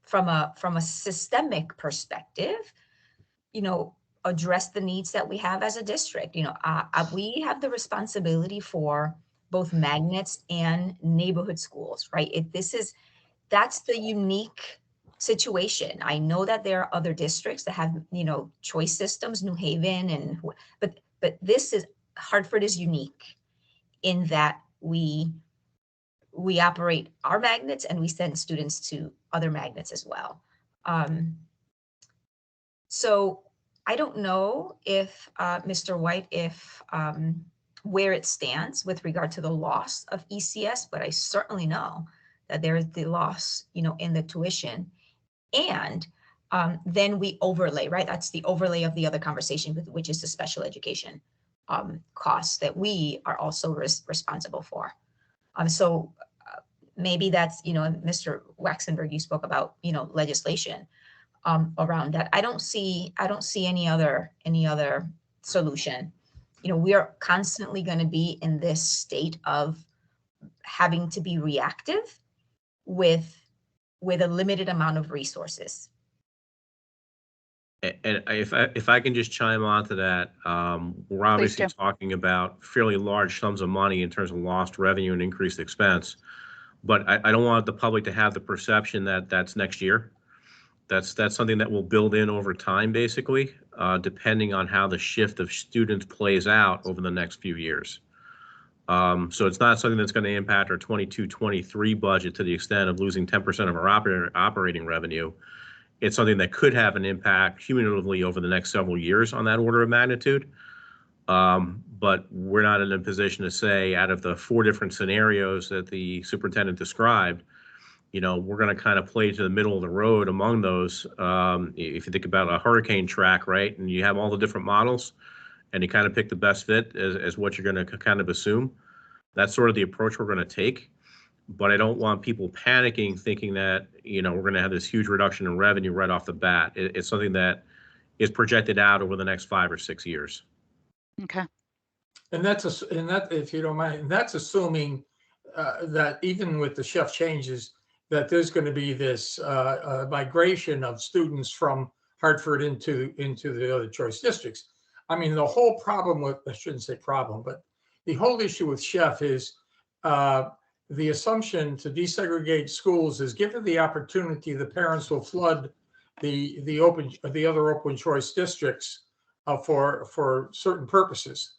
from a systemic perspective, address the needs that we have as a district. We have the responsibility for both magnets and neighborhood schools, right? That's the unique situation. I know that there are other districts that have, choice systems, New Haven, but Hartford is unique in that we operate our magnets and we send students to other magnets as well. So I don't know if, Mr. White, where it stands with regard to the loss of ECS, but I certainly know that there is the loss, in the tuition. And then we overlay, right? That's the overlay of the other conversation, which is the special education costs that we are also responsible for. So maybe that's, Mr. Waxenberg, you spoke about, legislation around that. I don't see any other solution. We are constantly going to be in this state of having to be reactive with a limited amount of resources. And if I can just chime on to that, we're obviously talking about fairly large sums of money in terms of lost revenue and increased expense. But I don't want the public to have the perception that that's next year. That's something that will build in over time, basically, depending on how the shift of students plays out over the next few years. So it's not something that's going to impact our 22-23 budget to the extent of losing 10% of our operating revenue. It's something that could have an impact cumulatively over the next several years on that order of magnitude. But we're not in a position to say, out of the 4 different scenarios that the superintendent described, we're going to kind of play to the middle of the road among those. If you think about a hurricane track, right, and you have all the different models, and you kind of pick the best fit as what you're going to kind of assume. That's sort of the approach we're going to take. But I don't want people panicking, thinking that, we're going to have this huge reduction in revenue right off the bat. It's something that is projected out over the next 5 or 6 years. Okay. And if you don't mind, that's assuming that even with the chef changes, that there's going to be this migration of students from Hartford into the other choice districts. I mean, the whole problem with, I shouldn't say problem, but the whole issue with chef is the assumption to desegregate schools is, given the opportunity, the parents will flood the other open choice districts for certain purposes,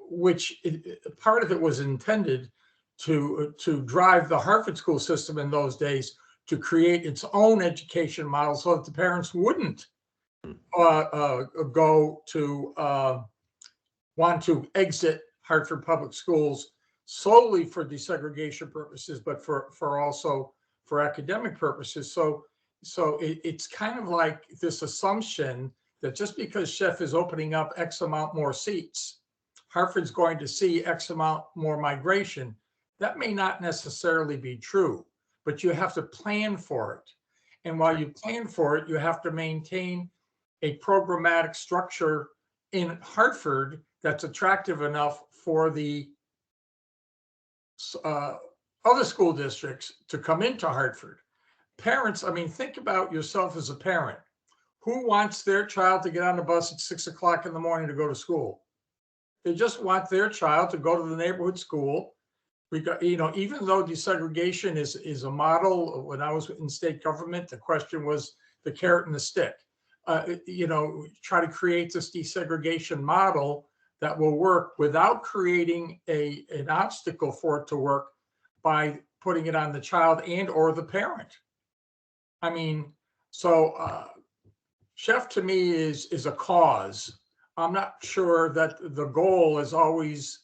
which part of it was intended to drive the Hartford school system in those days to create its own education model so that the parents wouldn't go to want to exit Hartford public schools solely for desegregation purposes, but for also for academic purposes. So it's kind of like this assumption that just because chef is opening up X amount more seats, Hartford's going to see X amount more migration. That may not necessarily be true, but you have to plan for it. And while you plan for it, you have to maintain a programmatic structure in Hartford that's attractive enough for the other school districts to come into Hartford. Parents, I mean, think about yourself as a parent. Who wants their child to get on the bus at 6 o'clock in the morning to go to school? They just want their child to go to the neighborhood school. Even though desegregation is a model, when I was in state government, the question was the carrot and the stick. Try to create this desegregation model that will work without creating an obstacle for it to work by putting it on the child and or the parent. I mean, so chef to me is a cause. I'm not sure that the goal is always,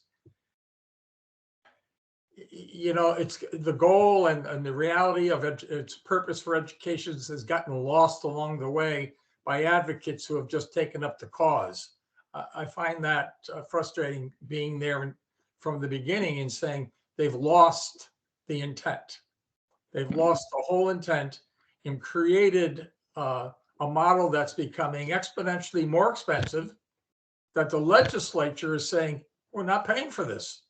it's the goal and the reality of its purpose for education has gotten lost along the way by advocates who have just taken up the cause. I find that frustrating, being there from the beginning and saying they've lost the intent. They've lost the whole intent and created a model that's becoming exponentially more expensive, that the legislature is saying, we're not paying for this.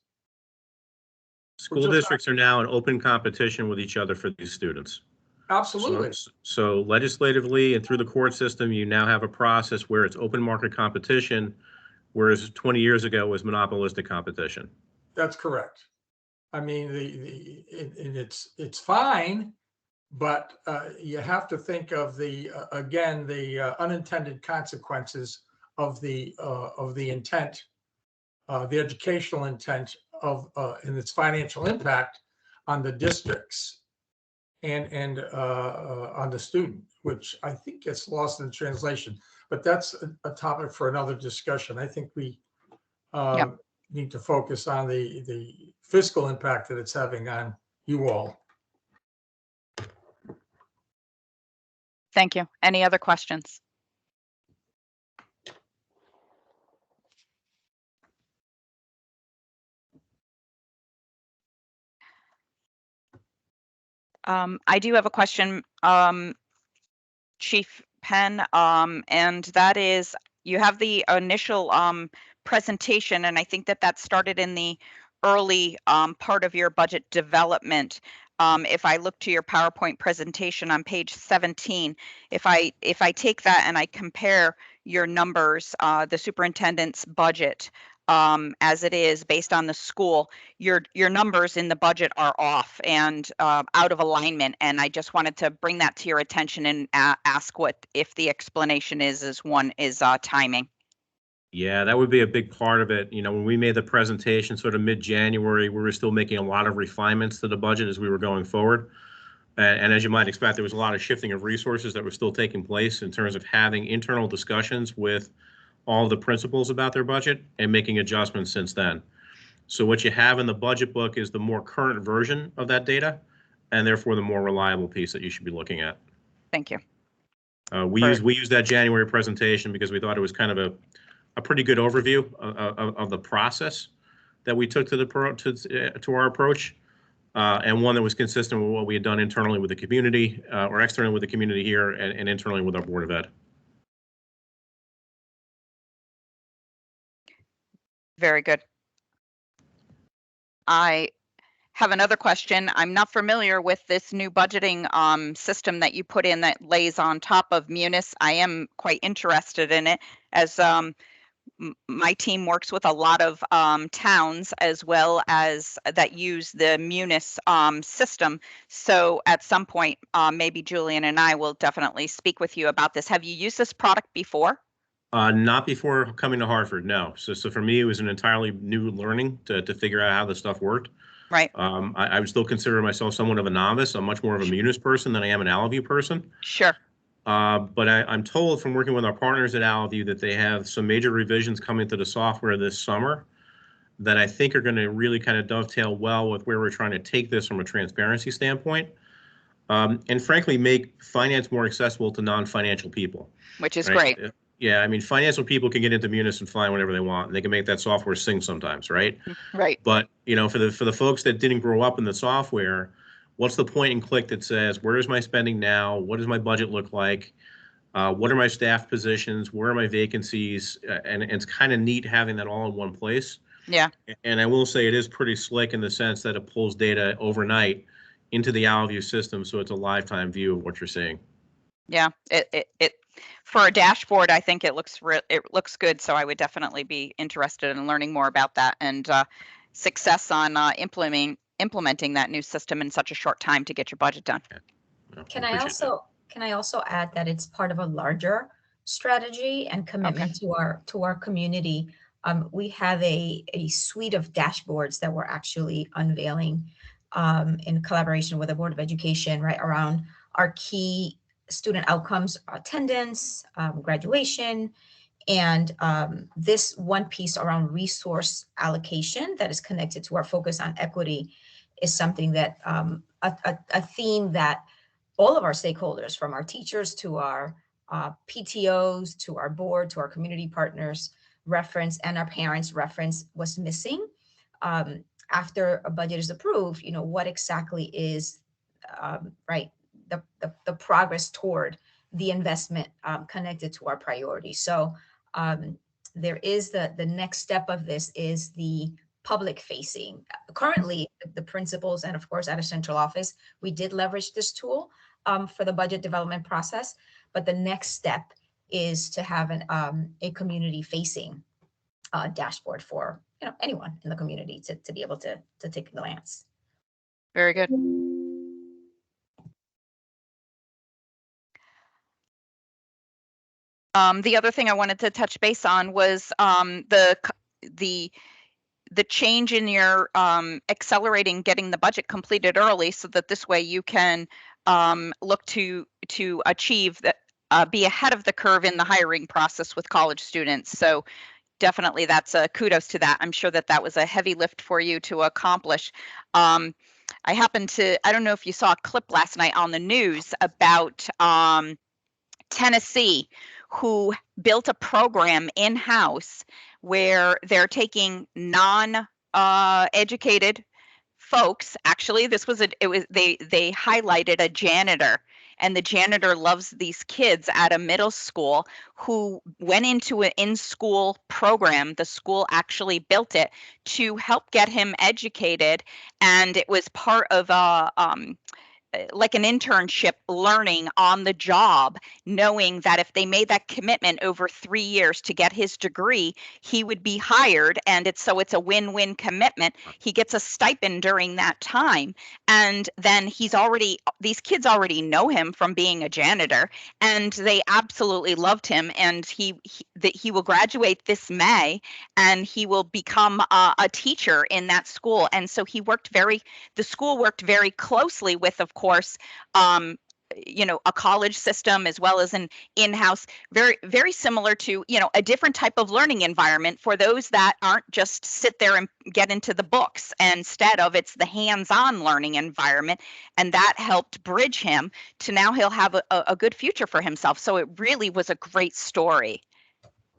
School districts are now in open competition with each other for these students. Absolutely. So legislatively and through the court system, you now have a process where it's open market competition, whereas 20 years ago was monopolistic competition. That's correct. I mean, it's fine, but you have to think of the unintended consequences of the intent, the educational intent and its financial impact on the districts and on the student, which I think gets lost in translation. But that's a topic for another discussion. I think we need to focus on the fiscal impact that it's having on you all. Thank you. Any other questions? I do have a question, Chief Penn, and that is, you have the initial presentation, and I think that started in the early part of your budget development. If I look to your PowerPoint presentation on page 17, if I take that and I compare your numbers, the superintendent's budget as it is based on the school, your numbers in the budget are off and out of alignment. And I just wanted to bring that to your attention and ask if the explanation is timing. Yeah, that would be a big part of it. When we made the presentation sort of mid-January, we were still making a lot of refinements to the budget as we were going forward. And as you might expect, there was a lot of shifting of resources that were still taking place in terms of having internal discussions with all the principals about their budget and making adjustments since then. So what you have in the budget book is the more current version of that data, and therefore the more reliable piece that you should be looking at. Thank you. We used that January presentation because we thought it was kind of a pretty good overview of the process that we took to our approach, and one that was consistent with what we had done internally with the community, or externally with the community here, and internally with our Board of Ed. Very good. I have another question. I'm not familiar with this new budgeting system that you put in that lays on top of Munis. I am quite interested in it, as my team works with a lot of towns as well as that use the Munis system. So at some point, maybe Julian and I will definitely speak with you about this. Have you used this product before? Not before coming to Hartford, no. So for me, it was an entirely new learning to figure out how this stuff worked. Right. I would still consider myself somewhat of a novice. I'm much more of a Munis person than I am an Alview person. Sure. But I'm told from working with our partners at Alview that they have some major revisions coming to the software this summer that I think are going to really kind of dovetail well with where we're trying to take this from a transparency standpoint, and frankly make finance more accessible to non-financial people. Which is great. Yeah, I mean, financial people can get into Munis and find whatever they want. And they can make that software sing sometimes, right? Right. But for the folks that didn't grow up in the software, what's the point and click that says, where is my spending now? What does my budget look like? What are my staff positions? Where are my vacancies? And it's kind of neat having that all in one place. Yeah. And I will say it is pretty slick in the sense that it pulls data overnight into the Alview system, so it's a lifetime view of what you're seeing. Yeah, it for a dashboard, I think it looks good. So I would definitely be interested in learning more about that, and success on implementing that new system in such a short time to get your budget done. Yeah, Can I also add that it's part of a larger strategy and commitment to our community. We have a suite of dashboards that we're actually unveiling in collaboration with the Board of Education, right, around our key student outcomes, attendance, graduation, and this one piece around resource allocation that is connected to our focus on equity is something that a theme that all of our stakeholders, from our teachers to our PTOs, to our board, to our community partners reference, and our parents reference, was missing. After a budget is approved, what exactly is right, the progress toward the investment connected to our priorities. So there is the next step of this is the public facing. Currently, the principals and of course at a central office, we did leverage this tool for the budget development process. But the next step is to have a community facing dashboard for anyone in the community to be able to take a glance. Very good. The other thing I wanted to touch base on was the change in your accelerating getting the budget completed early, so that this way you can look to achieve that, be ahead of the curve in the hiring process with college students. So definitely that's a kudos to that. I'm sure that was a heavy lift for you to accomplish. I don't know if you saw a clip last night on the news about Tennessee, who built a program in-house where they're taking non-educated folks. Actually, they highlighted a janitor, and the janitor loves these kids at a middle school who went into an in-school program. The school actually built it to help get him educated, and it was part of like an internship, learning on the job, knowing that if they made that commitment over 3 years to get his degree, he would be hired. And it's a win-win commitment. He gets a stipend during that time. And then these kids already know him from being a janitor, and they absolutely loved him. And he will graduate this May, and he will become a teacher in that school. And so the school worked very closely with, of course, a college system as well as an in-house, very, very similar to, a different type of learning environment for those that aren't just sit there and get into the books. Instead of it's the hands-on learning environment. And that helped bridge him to now he'll have a good future for himself. So it really was a great story.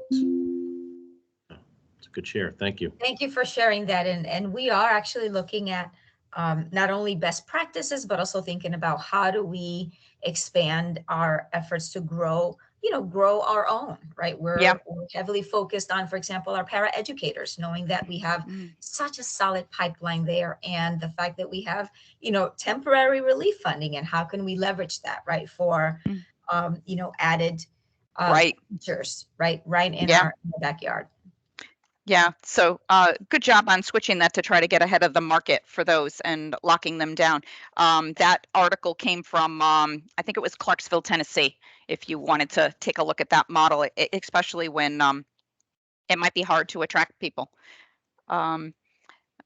It's a good share. Thank you. Thank you for sharing that. And we are actually looking at not only best practices, but also thinking about how do we expand our efforts to grow our own, right? We're heavily focused on, for example, our paraeducators, knowing that we have such a solid pipeline there, and the fact that we have, temporary relief funding, and how can we leverage that, right, for, added features, right in our backyard. Yeah, so good job on switching that to try to get ahead of the market for those and locking them down. That article came from, I think it was Clarksville, Tennessee, if you wanted to take a look at that model, especially when it might be hard to attract people.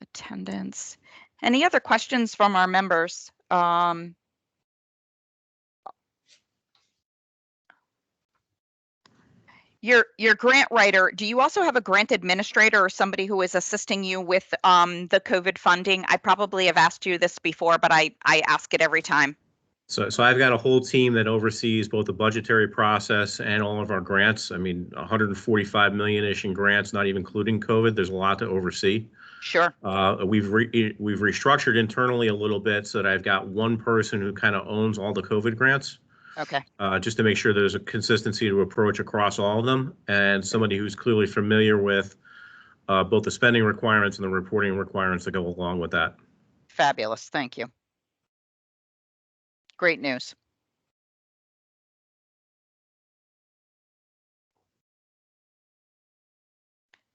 Attendance. Any other questions from our members? Your grant writer, do you also have a grant administrator or somebody who is assisting you with the COVID funding? I probably have asked you this before, but I ask it every time. So I've got a whole team that oversees both the budgetary process and all of our grants. I mean, 145 million-ish in grants, not even including COVID. There's a lot to oversee. Sure. We've restructured internally a little bit so that I've got one person who kind of owns all the COVID grants. Okay. Just to make sure there's a consistency to approach across all of them, and somebody who's clearly familiar with both the spending requirements and the reporting requirements that go along with that. Fabulous. Thank you. Great news.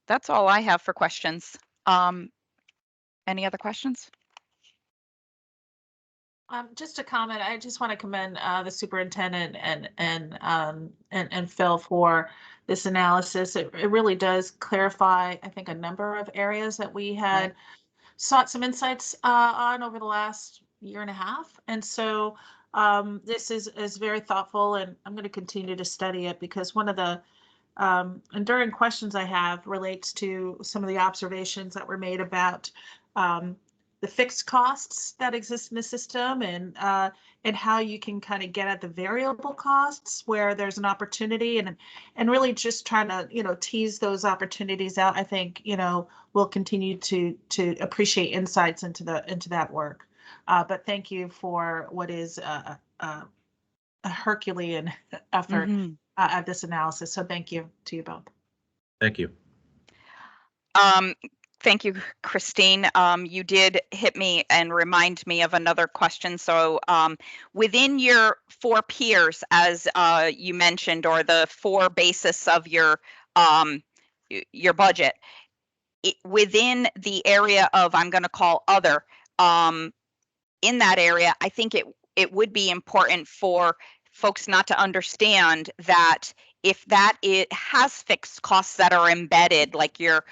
That's all I have for questions. Any other questions? Just a comment. I just want to commend the superintendent and Phil for this analysis. It really does clarify, I think, a number of areas that we had sought some insights on over the last year and a half. And so this is very thoughtful, and I'm going to continue to study it, because one of the enduring questions I have relates to some of the observations that were made about the fixed costs that exist in the system, and how you can kind of get at the variable costs where there's an opportunity, and really just trying to tease those opportunities out. I think we'll continue to appreciate insights into that work. But thank you for what is a Herculean effort at this analysis. So thank you to you both. Thank you. Thank you, Christine. You did hit me and remind me of another question. So within your 4 peers, as you mentioned, or the 4 basis of your budget, within the area of, I'm going to call other, in that area, I think it would be important for folks not to understand that if that it has fixed costs that are embedded, like your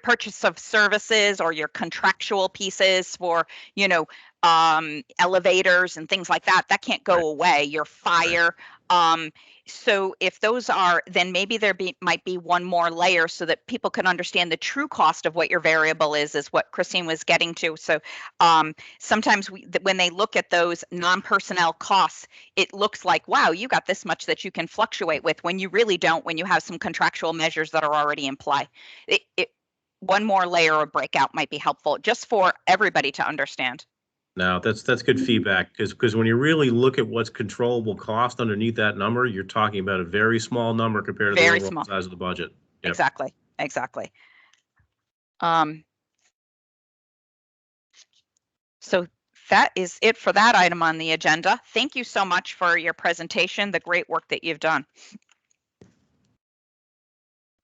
purchase of services or your contractual pieces for elevators and things like that can't go away. Your fire. So if those are, then maybe might be one more layer so that people can understand the true cost of what your variable is what Christine was getting to. So sometimes when they look at those non-personnel costs, it looks like, wow, you got this much that you can fluctuate with, when you really don't, when you have some contractual measures that are already in play. One more layer of breakout might be helpful just for everybody to understand. No, that's good feedback, because when you really look at what's controllable cost underneath that number, you're talking about a very small number compared to the overall size of the budget. Yep. Exactly. So that is it for that item on the agenda. Thank you so much for your presentation, the great work that you've done.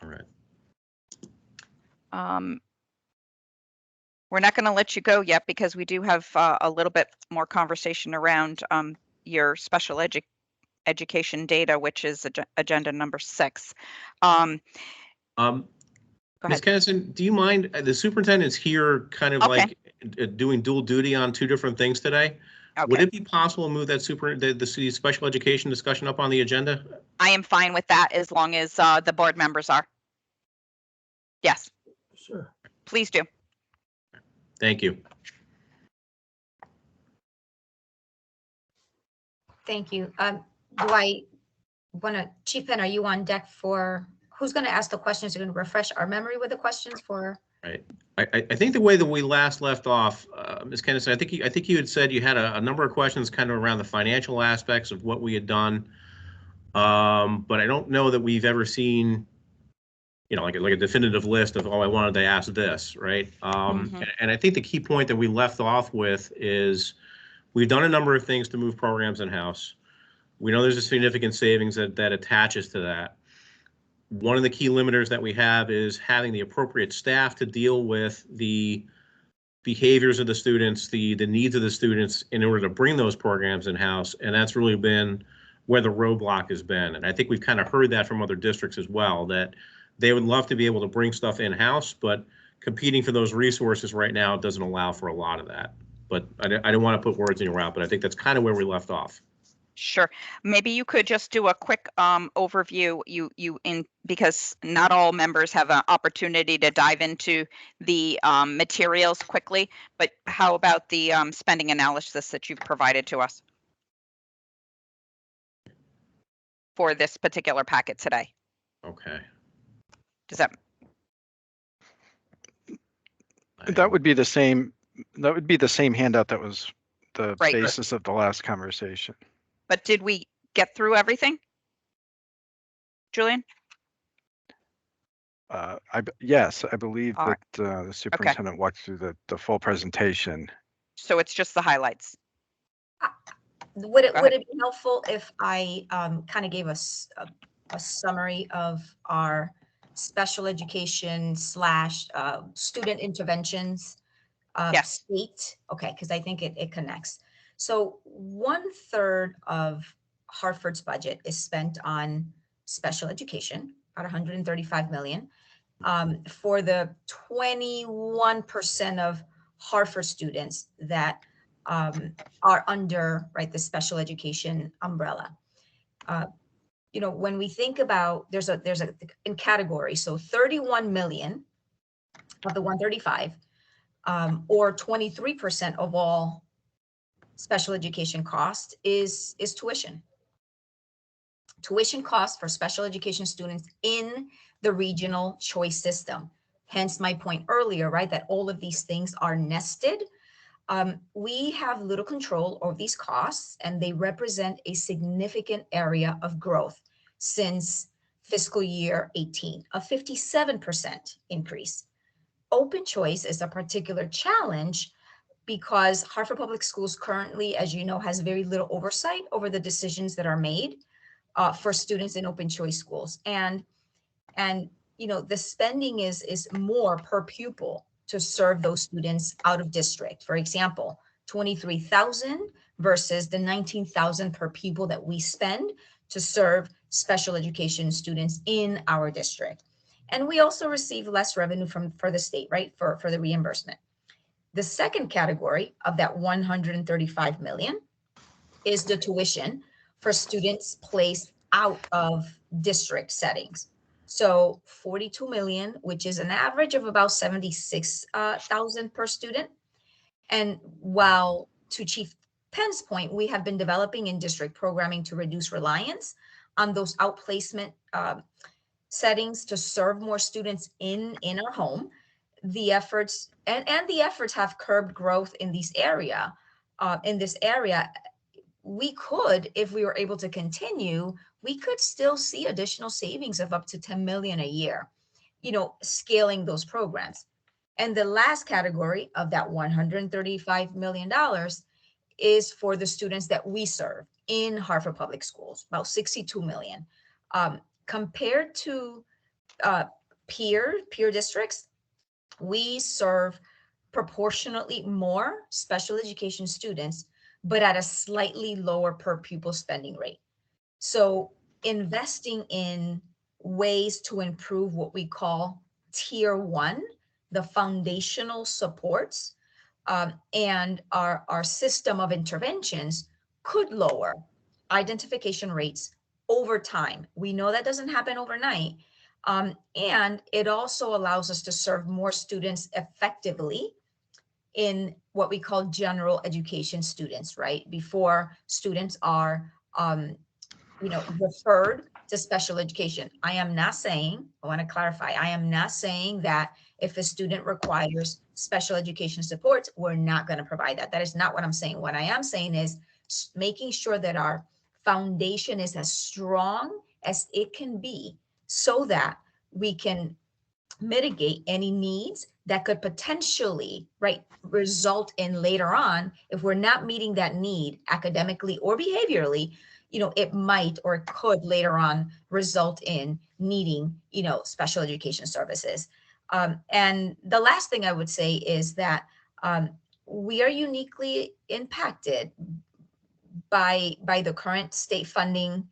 All right. We're not going to let you go yet, because we do have a little bit more conversation around your special education data, which is agenda number 6. Go Ms. ahead. Kennison, do you mind, the superintendent's here kind of like doing dual duty on 2 different things today. Would Okay, it be possible to move that the city's special education discussion up on the agenda? I am fine with that as long as the board members are. Yes, Sure. please do. Thank you. Thank you. Do I want to, Chief Penn, are you on deck for, who's going to ask the questions? You're going to refresh our memory with the questions for? Right. I think the way that we last left off, Ms. Kennison, I think you had said you had a number of questions kind of around the financial aspects of what we had done. But I don't know that we've ever seen, you know, like a definitive list of, oh, I wanted to ask this, right? And I think the key point that we left off with is we've done a number of things to move programs in-house. We know there's a significant savings that attaches to that. One of the key limiters that we have is having the appropriate staff to deal with the behaviors of the students, the needs of the students in order to bring those programs in-house. And that's really been where the roadblock has been. And I think we've kind of heard that from other districts as well, that they would love to be able to bring stuff in-house, but competing for those resources right now doesn't allow for a lot of that. But I don't want to put words in your mouth, but I think that's kind of where we left off. Sure. Maybe you could just do a quick overview because not all members have an opportunity to dive into the materials quickly, but how about the spending analysis that you've provided to us for this particular packet today? Okay. Does that? That would be the same. That would be the same handout that was the Right. basis of the last conversation. But did we get through everything, Julian? Yes, I believe All that right. the superintendent walked through the full presentation. So it's just the highlights. Would Go it be helpful if I kind of gave us a summary of our special education / student interventions Yes. state? Okay, because I think it connects. So 1/3 of Hartford's budget is spent on special education, about 135 million. For the 21% of Hartford students that are under, right, the special education umbrella. You know, when we think about, there's a in category, so 31 million of the 135, or 23% of all special education cost is tuition. Tuition costs for special education students in the regional choice system. Hence my point earlier, right, that all of these things are nested. We have little control over these costs, and they represent a significant area of growth since fiscal year 18, a 57% increase. Open choice is a particular challenge because Hartford Public Schools currently, as you know, has very little oversight over the decisions that are made for students in open choice schools. And you know, the spending is more per pupil to serve those students out of district. For example, 23,000 versus the 19,000 per pupil that we spend to serve special education students in our district. And we also receive less revenue for the state, right, for the reimbursement. The second category of that 135 million is the tuition for students placed out of district settings. So 42 million, which is an average of about 76,000 per student. And while, to Chief Penn's point, we have been developing in-district programming to reduce reliance on those outplacement settings to serve more students in our home, the efforts and the efforts have curbed growth in this area. We could, if we were able to continue, we could still see additional savings of up to 10 million a year, you know, scaling those programs. And the last category of that $135 million is for the students that we serve in Hartford Public Schools, about 62 million. Compared to peer districts, we serve proportionately more special education students, but at a slightly lower per pupil spending rate. So investing in ways to improve what we call tier one, the foundational supports, And our system of interventions could lower identification rates over time. We know that doesn't happen overnight. And it also allows us to serve more students effectively in what we call general education students, right? Before students are, referred to special education. I am not saying, I want to clarify, I am not saying that if a student requires special education support, we're not going to provide that. That is not what I'm saying. What I am saying is making sure that our foundation is as strong as it can be so that we can mitigate any needs that could potentially, right, result in later on, if we're not meeting that need academically or behaviorally, it might or it could later on result in needing, special education services. And the last thing I would say is that we are uniquely impacted by the current state funding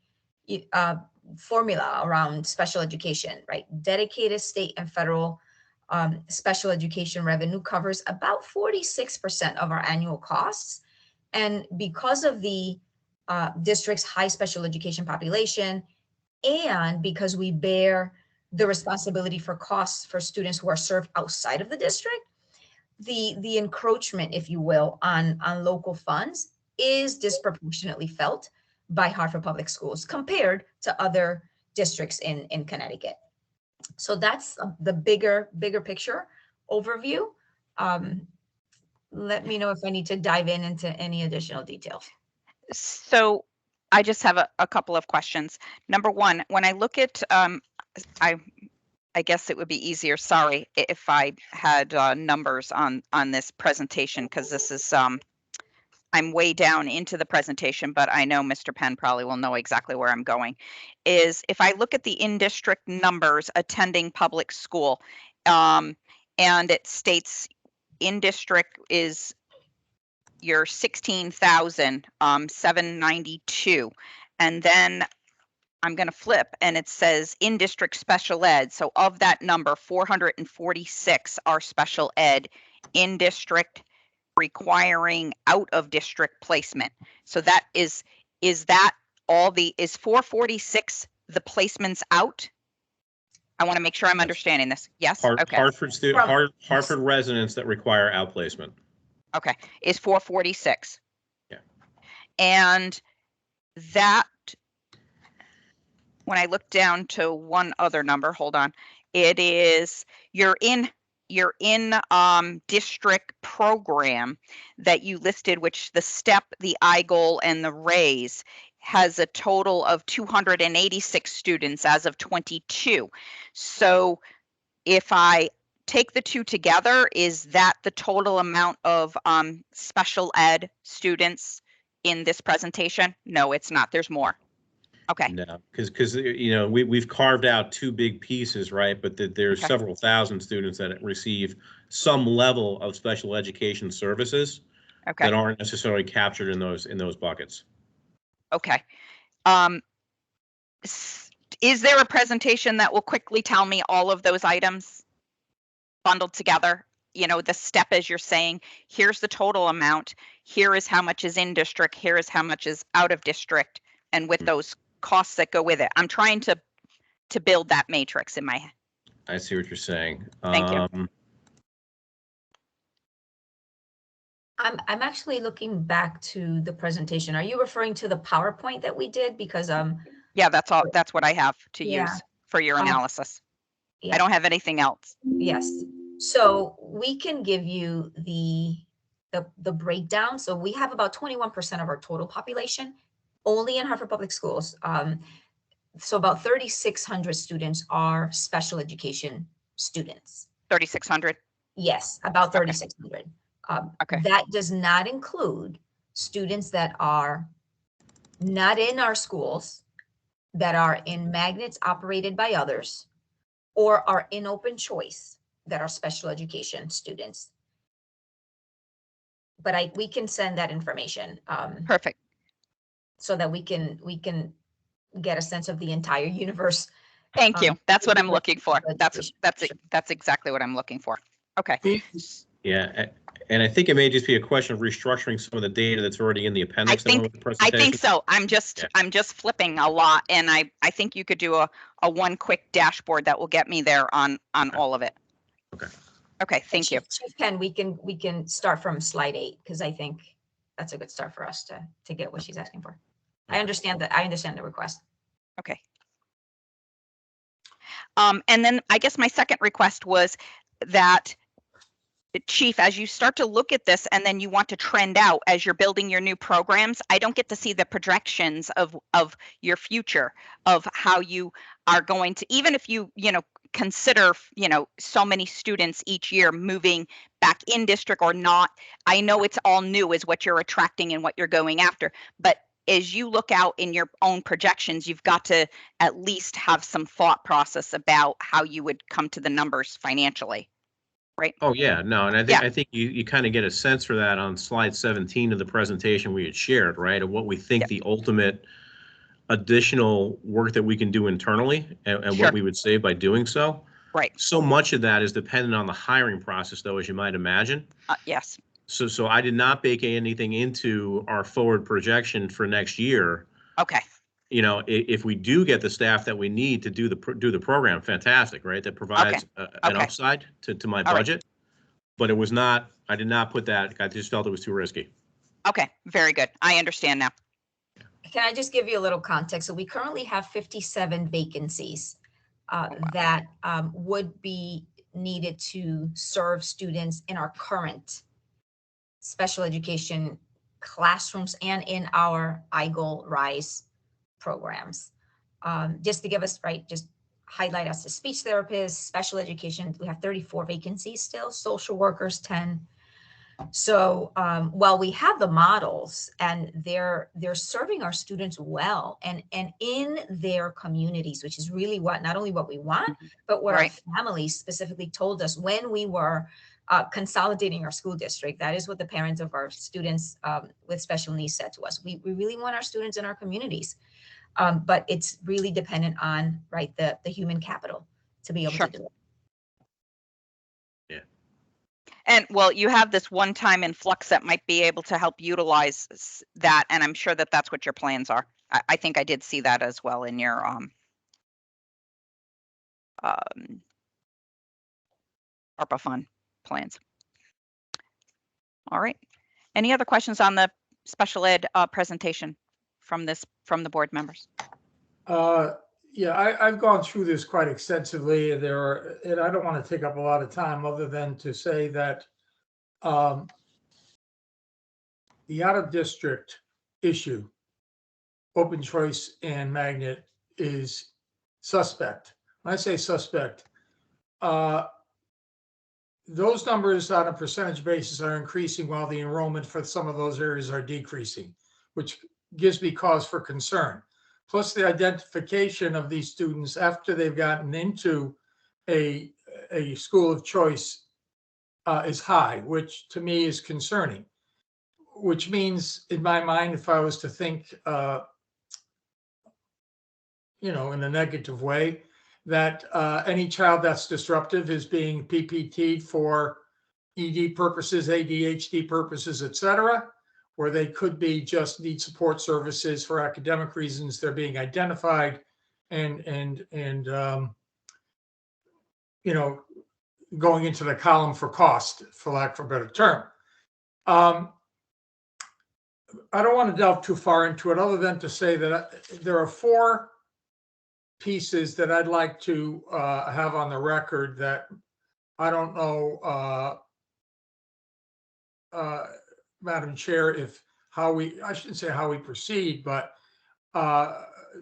formula around special education, right? Dedicated state and federal special education revenue covers about 46% of our annual costs. And because of the district's high special education population, and because we bear the responsibility for costs for students who are served outside of the district, the encroachment, if you will, on local funds is disproportionately felt by Hartford Public Schools compared to other districts in Connecticut. So that's the bigger picture overview. Let me know if I need to dive into any additional details. So I just have a couple of questions. Number one, when I look at, I guess it would be easier, sorry, if I had numbers on this presentation, because this is, I'm way down into the presentation, but I know Mr. Penn probably will know exactly where I'm going, is if I look at the in-district numbers attending public school, and it states in-district is your 16,792, and then I'm going to flip and it says in-district special ed. So of that number, 446 are special ed in-district requiring out-of-district placement. So that is that all is 446 the placements out? I want to make sure I'm understanding this. Yes? Okay. Hartford residents that require outplacement. Okay, is 446. Yeah. And that, when I look down to one other number, hold on, it is your in district program that you listed, which the STEP, the iGoal, and the RAISE has a total of 286 students as of 22. So if I take the two together, is that the total amount of special ed students in this presentation? No, it's not. There's more. Okay. No, because we've carved out two big pieces, right? But there's several thousand students that receive some level of special education services that aren't necessarily captured in those buckets. Okay. Is there a presentation that will quickly tell me all of those items bundled together? The step, as you're saying, here's the total amount, here is how much is in district, here is how much is out of district, and with those costs that go with it. I'm trying to build that matrix in my head. I see what you're saying. Thank you. I'm actually looking back to the presentation. Are you referring to the PowerPoint that we did? Because yeah, that's all. That's what I have to use for your analysis. Yeah. I don't have anything else. Yes. So we can give you the breakdown. So we have about 21% of our total population only in Hartford Public Schools. So about 3,600 students are special education students. 3,600? Yes, about 3,600. Okay. That does not include students that are not in our schools, that are in magnets operated by others, or are in open choice that are special education students. But we can send that information. Perfect. So that we can get a sense of the entire universe. Thank you. That's what I'm looking for. That's exactly what I'm looking for. Okay. Yeah, and I think it may just be a question of restructuring some of the data that's already in the appendix that went with the I presentation. think so. I'm just flipping a lot, and I think you could do a one quick dashboard that will get me there on all of it. Okay. Okay, thank you. Chief Ken, we can start from slide 8 because I think that's a good start for us to get what she's asking for. I understand the request. Okay. And then I guess my second request was that, Chief, as you start to look at this and then you want to trend out as you're building your new programs, I don't get to see the projections of your future, of how you are going to, even if you consider, so many students each year moving back in district or not. I know it's all new is what you're attracting and what you're going after, but as you look out in your own projections, you've got to at least have some thought process about how you would come to the numbers financially. Right. Oh, yeah, no, and Yeah. I think you kind of get a sense for that on slide 17 of the presentation we had shared, right? Of what we think the ultimate additional work that we can do internally and Sure. what we would save by doing so. Right. So much of that is dependent on the hiring process, though, as you might imagine. Yes. So I did not bake anything into our forward projection for next year. Okay. If we do get the staff that we need to do the program, fantastic, right? That provides an upside to my budget. But it was not, I did not put that, I just felt it was too risky. Okay, very good. I understand now. Can I just give you a little context? So we currently have 57 vacancies that would be needed to serve students in our current special education classrooms and in our iGoal Rise programs. Just to give us, just highlight us as speech therapists, special education, we have 34 vacancies still, social workers 10. So while we have the models and they're serving our students well and in their communities, which is really not only what we want, but what our families specifically told us when we were consolidating our school district. That is what the parents of our students with special needs said to us. We really want our students in our communities. But it's really dependent on the human capital to be able to do it. Yeah. And well, you have this one-time influx that might be able to help utilize that, and I'm sure that that's what your plans are. I think I did see that as well in your ARPA fund plans. All right. Any other questions on the special ed presentation from the board members? Yeah, I've gone through this quite extensively, and I don't want to take up a lot of time other than to say that the out-of-district issue, open choice and magnet, is suspect. When I say suspect, those numbers on a percentage basis are increasing while the enrollment for some of those areas are decreasing, which gives me cause for concern. Plus the identification of these students after they've gotten into a school of choice is high, which to me is concerning. Which means, in my mind, if I was to think, in a negative way, that any child that's disruptive is being PPT'd for ED purposes, ADHD purposes, etc., where they could be just need support services for academic reasons. They're being identified and going into the column for cost, for lack of a better term. I don't want to delve too far into it other than to say that there are 4 pieces that I'd like to have on the record that I don't know, Madam Chair, I shouldn't say how we proceed, but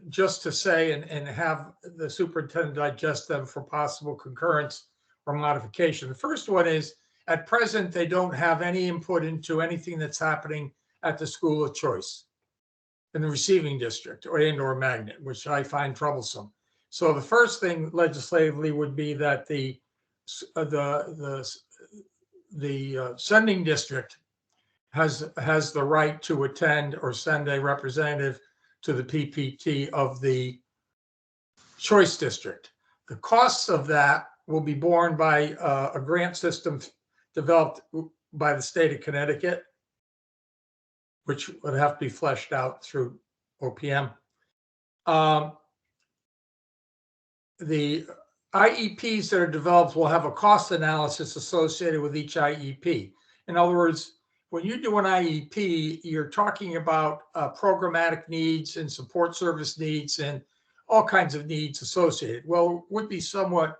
just to say and have the superintendent digest them for possible concurrence or modification. The first one is, at present, they don't have any input into anything that's happening at the school of choice in the receiving district or magnet, which I find troublesome. So the first thing legislatively would be that the sending district has the right to attend or send a representative to the PPT of the choice district. The costs of that will be borne by a grant system developed by the state of Connecticut, which would have to be fleshed out through OPM. The IEPs that are developed will have a cost analysis associated with each IEP. In other words, when you do an IEP, you're talking about programmatic needs and support service needs and all kinds of needs associated. Well, it would be somewhat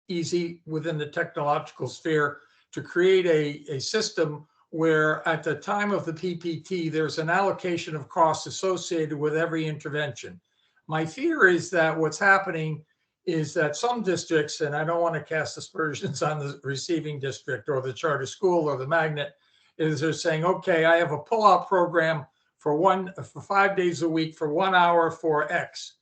easy within the technological sphere to create a system where at the time of the PPT, there's an allocation of costs associated with every intervention. My fear is that what's happening is that some districts, and I don't want to cast aspersions on the receiving district or the charter school or the magnet, is they're saying, okay, I have a pull-out program for 5 days a week for 1 hour for X.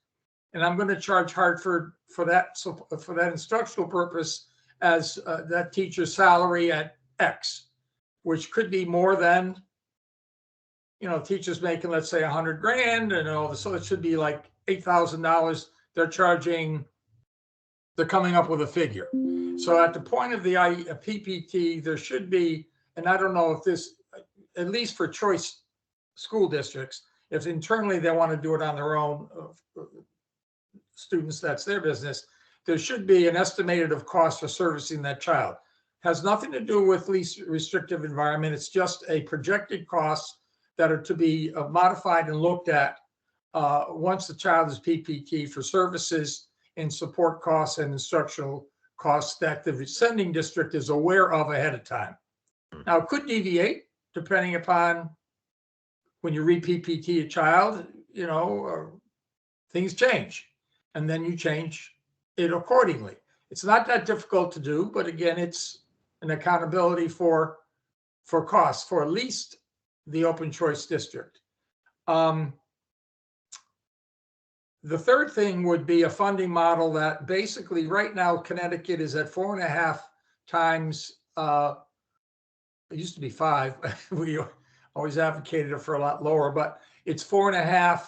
And I'm going to charge Hartford for that instructional purpose as that teacher's salary at X, which could be more than, teachers making, let's say, 100 grand and all this. So it should be like $8,000. They're coming up with a figure. So at the point of the PPT, there should be, and I don't know if this, at least for choice school districts, if internally they want to do it on their own, students, that's their business, there should be an estimated of cost for servicing that child. Has nothing to do with least restrictive environment. It's just a projected cost that are to be modified and looked at once the child is PPT for services and support costs and instructional costs that the sending district is aware of ahead of time. Now, it could deviate depending upon when you re-PPT a child, things change, and then you change it accordingly. It's not that difficult to do, but again, it's an accountability for costs for at least the open choice district. The third thing would be a funding model that basically right now Connecticut is at 4.5 times. It used to be 5. We always advocated it for a lot lower, but it's 4.5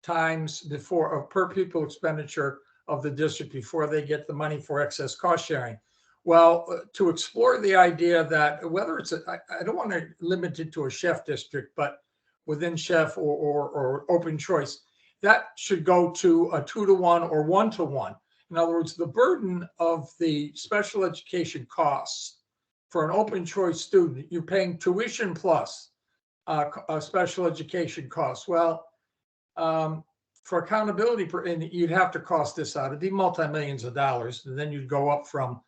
times before per pupil expenditure of the district before they get the money for excess cost sharing. Well, to explore the idea that whether it's I don't want to limit it to a chef district, but within chef or open choice, that should go to a 2-to-1 or 1-to-1. In other words, the burden of the special education costs for an open choice student, you're paying tuition plus special education costs. Well, for accountability, and you'd have to cost this out. It'd be multi-millions of dollars, and then you'd go up from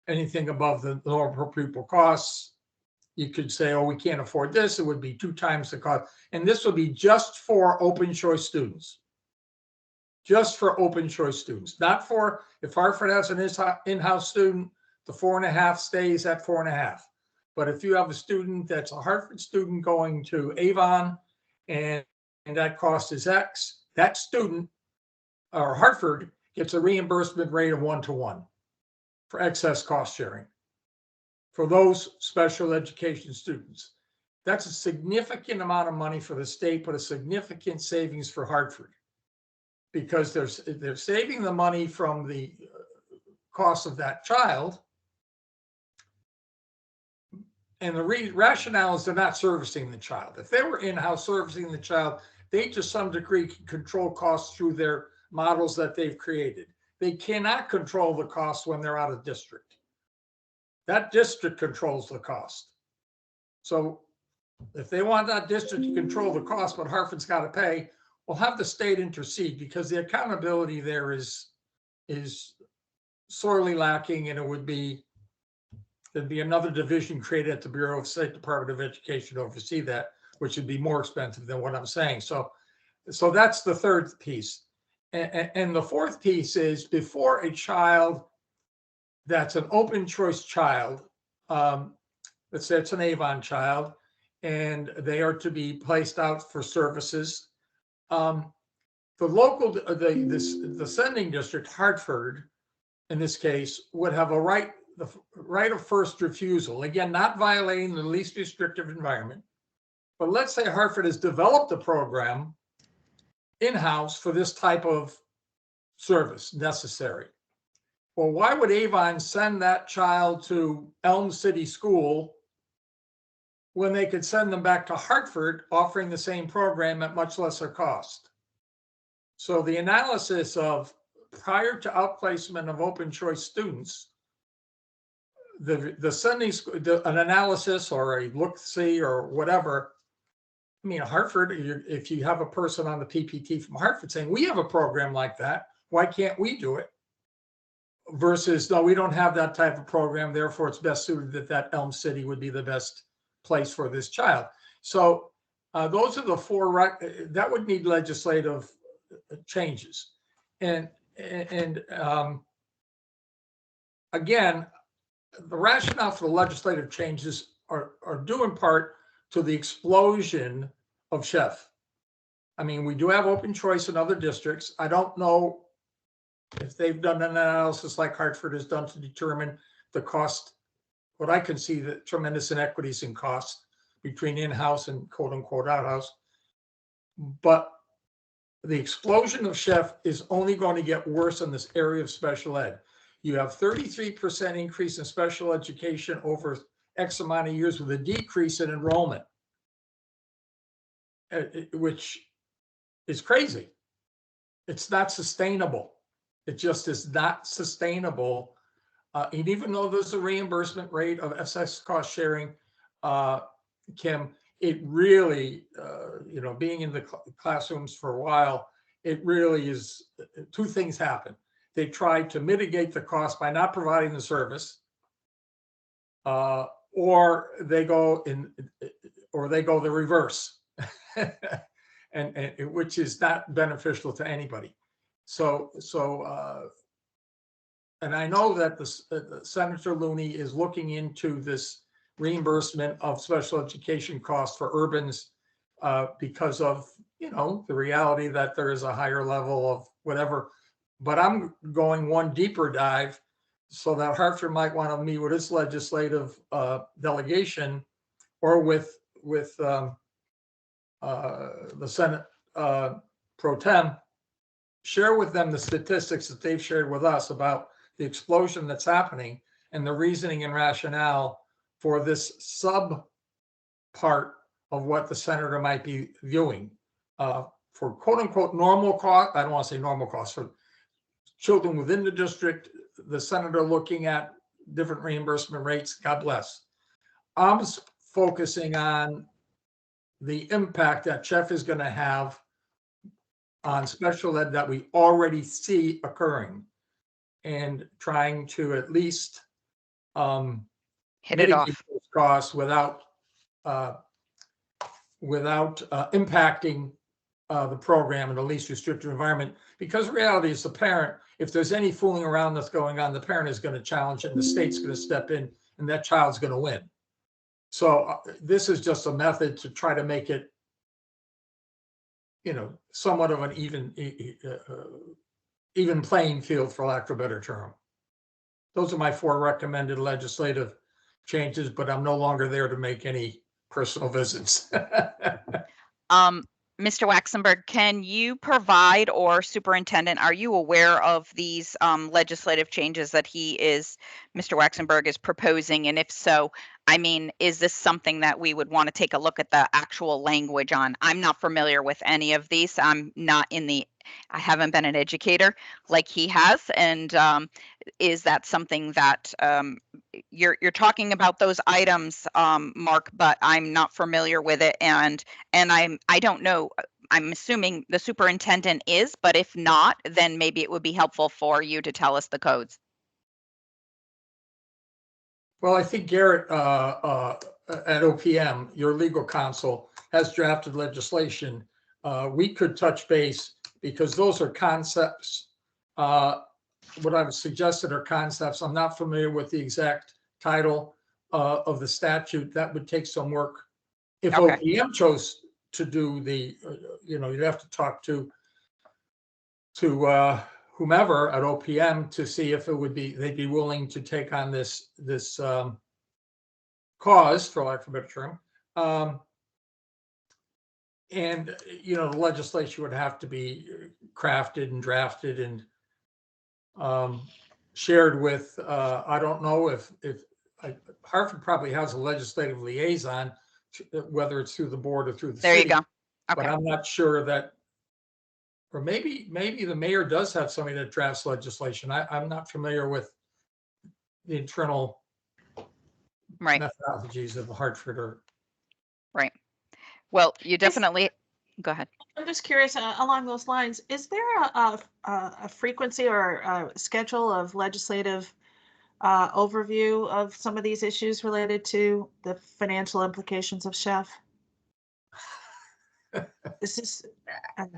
anything above the normal per pupil costs. You could say, oh, we can't afford this. It would be 2 times the cost. And this would be just for open choice students. Just for open choice students, not for, if Hartford has an in-house student, the 4.5 stays at 4.5. But if you have a student that's a Hartford student going to Avon and that cost is X, that student or Hartford gets a reimbursement rate of 1-to-1 for excess cost sharing for those special education students. That's a significant amount of money for the state, but a significant savings for Hartford, because they're saving the money from the cost of that child. And the rationale is they're not servicing the child. If they were in-house servicing the child, they to some degree can control costs through their models that they've created. They cannot control the costs when they're out of district. That district controls the cost. So if they want that district to control the cost, but Hartford's got to pay, we'll have the state intercede, because the accountability there is sorely lacking, and there'd be another division created at the Bureau of State Department of Education to oversee that, which would be more expensive than what I'm saying. So that's the third piece. And the fourth piece is, before a child that's an open choice child, let's say it's an Avon child, and they are to be placed out for services, the sending district, Hartford, in this case, would have the right of first refusal. Again, not violating the least restrictive environment. But let's say Hartford has developed a program in-house for this type of service necessary, well, why would Avon send that child to Elm City School when they could send them back to Hartford offering the same program at much lesser cost? So the analysis of prior to outplacement of open choice students, the sending an analysis or a look-see or whatever. I mean, Hartford, if you have a person on the PPT from Hartford saying, we have a program like that, why can't we do it? Versus, no, we don't have that type of program, therefore it's best suited that Elm City would be the best place for this child. So those are the four, that would need legislative changes. And again, the rationale for the legislative changes are due in part to the explosion of chef. I mean, we do have open choice in other districts. I don't know if they've done an analysis like Hartford has done to determine the cost, what I can see the tremendous inequities in cost between in-house and quote unquote out-house. But the explosion of chef is only going to get worse in this area of special ed. You have 33% increase in special education over X amount of years with a decrease in enrollment, which is crazy. It's not sustainable. It just is not sustainable. And even though there's a reimbursement rate of SS cost sharing, Kim, it really, being in the classrooms for a while, it really is, two things happen. They try to mitigate the cost by not providing the service, or they go the reverse, and which is not beneficial to anybody. So, and I know that Senator Looney is looking into this reimbursement of special education costs for urbans because of, the reality that there is a higher level of whatever. But I'm going one deeper dive so that Hartford might want to meet with its legislative delegation or with the Senate pro tem, share with them the statistics that they've shared with us about the explosion that's happening and the reasoning and rationale for this sub part of what the senator might be viewing for quote unquote normal cost. I don't want to say normal costs for children within the district, the senator looking at different reimbursement rates. God bless. I'm focusing on the impact that Chef is going to have on special ed that we already see occurring, and trying to at least Hit it off. those costs without impacting the program in the least restrictive environment. Because the reality is, the parent, if there's any fooling around that's going on, the parent is going to challenge it, and the state's going to step in, and that child's going to win. So this is just a method to try to make it, somewhat of an even playing field, for lack of a better term. Those are my four recommended legislative changes, but I'm no longer there to make any personal visits. Mr. Waxenberg, can you provide, or Superintendent, are you aware of these legislative changes that Mr. Waxenberg is proposing? And if so, I mean, is this something that we would want to take a look at the actual language on? I'm not familiar with any of these. I haven't been an educator like he has. And is that something that you're talking about those items, Mark, but I'm not familiar with it. And I don't know, I'm assuming the superintendent is, but if not, then maybe it would be helpful for you to tell us the codes. Well, I think Garrett at OPM, your legal counsel, has drafted legislation. We could touch base because those are concepts. What I've suggested are concepts. I'm not familiar with the exact title of the statute. That would take some work. If Okay. OPM chose to do the, you'd have to talk to whomever at OPM to see if they'd be willing to take on this cause, for lack of a better term. And, the legislation would have to be crafted and drafted, and shared with, I don't know if Hartford probably has a legislative liaison, whether it's through the board or through the There you city. go. But Okay. I'm not sure that, or maybe the mayor does have somebody that drafts legislation. I'm not familiar with the internal Right. methodologies of Hartford or. Right. Well, you definitely go ahead. I'm just curious, along those lines, is there a frequency or a schedule of legislative overview of some of these issues related to the financial implications of Chef? This is. Not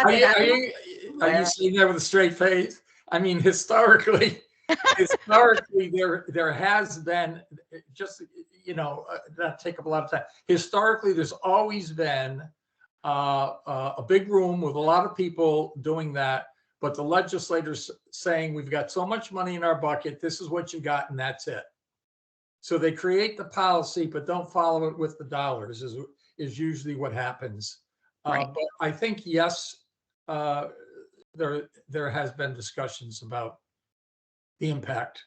Are you, that are you, are you saying that with a straight face? I mean, historically, there has been, just, not take up a lot of time. Historically, there's always been a big room with a lot of people doing that, but the legislators saying, we've got so much money in our bucket, this is what you got, and that's it. So they create the policy, but don't follow it with the dollars, is usually what happens. Right. But I think, yes, there has been discussions about the impact.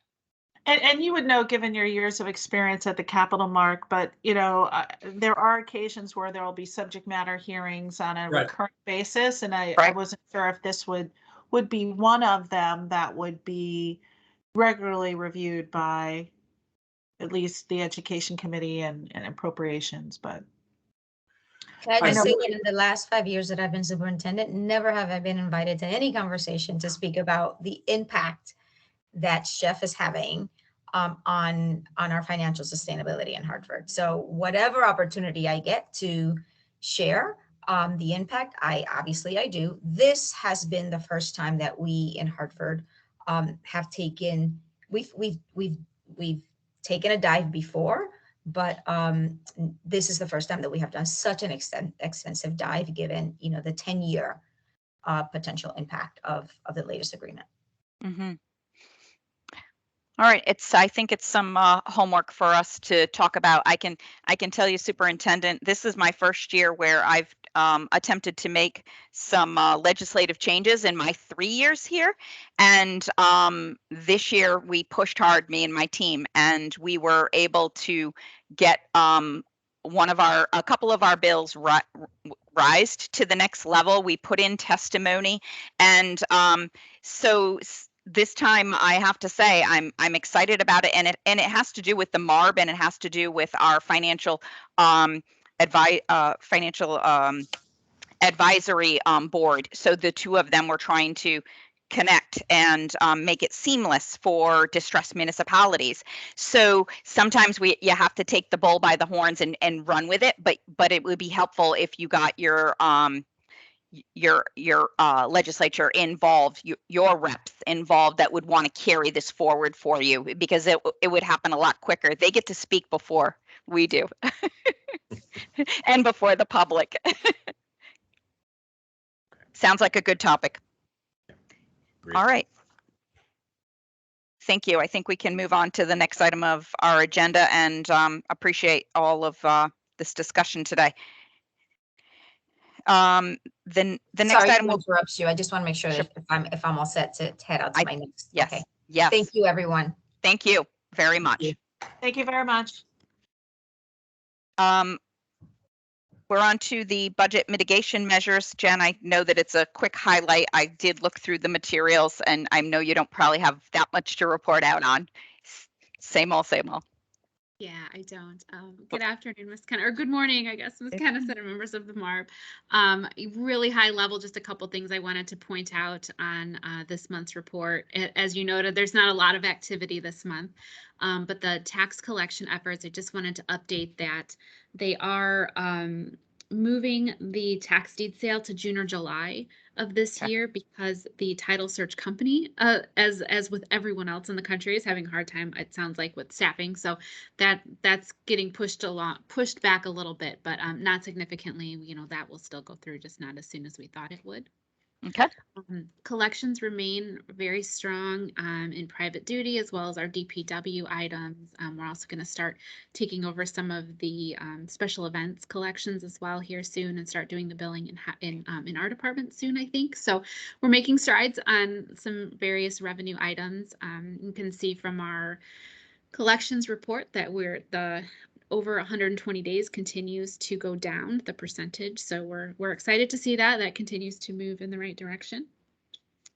And you would know, given your years of experience at the Capital Mark, but there are occasions where there will be subject matter hearings on a Right. recurrent basis, and I Right. wasn't sure if this would be one of them that would be regularly reviewed by at least the Education Committee and Appropriations, but. Can I I just know- say that in the last 5 years that I've been superintendent, never have I been invited to any conversation to speak about the impact that Chef is having on our financial sustainability in Hartford. So whatever opportunity I get to share the impact, I do. This has been the first time that we in Hartford have taken, we've taken a dive before, but this is the first time that we have done such an extensive dive, given the 10-year potential impact of the latest agreement. Mm-hmm. All right, I think it's some homework for us to talk about. I can tell you, Superintendent, this is my first year where I've attempted to make some legislative changes in my 3 years here. And this year we pushed hard, me and my team, and we were able to get a couple of our bills rised to the next level. We put in testimony, and so this time I have to say I'm excited about it, and it has to do with the MARB, and it has to do with our financial advisory board. So the two of them were trying to connect and make it seamless for distressed municipalities. So sometimes you have to take the bull by the horns and run with it, but it would be helpful if you got your legislature involved, your reps involved that would want to carry this forward for you, because it would happen a lot quicker. They get to speak before we do and before the public. Sounds like a good topic. Great. All right. Thank you. I think we can move on to the next item of our agenda, and appreciate all of this discussion today. The next Sorry item to will interrupt you. I just want to make sure Sure. that if I'm all set to head out to my next. yes, Okay. yes. Thank you, everyone. Thank you very much. you. Thank you very much. We're on to the budget mitigation measures. Jen, I know that it's a quick highlight. I did look through the materials, and I know you don't probably have that much to report out on. Same old, same old. Yeah, I don't. Good afternoon, Ms. Kenna, or good morning, I guess, Ms. Kennison and members of the MARB. Really high level, just a couple things I wanted to point out on this month's report. As you noted, there's not a lot of activity this month, but the tax collection efforts, I just wanted to update that. They are moving the tax deed sale to June or July of this Okay. year, because the title search company, as with everyone else in the country, is having a hard time, it sounds like, with staffing. So that's getting pushed back a little bit, but not significantly. That will still go through, just not as soon as we thought it would. Okay. Collections remain very strong in private duty as well as our DPW items. We're also going to start taking over some of the special events collections as well here soon and start doing the billing in our department soon, I think. So we're making strides on some various revenue items. You can see from our collections report that the over 120 days continues to go down the percentage. So we're excited to see that continues to move in the right direction.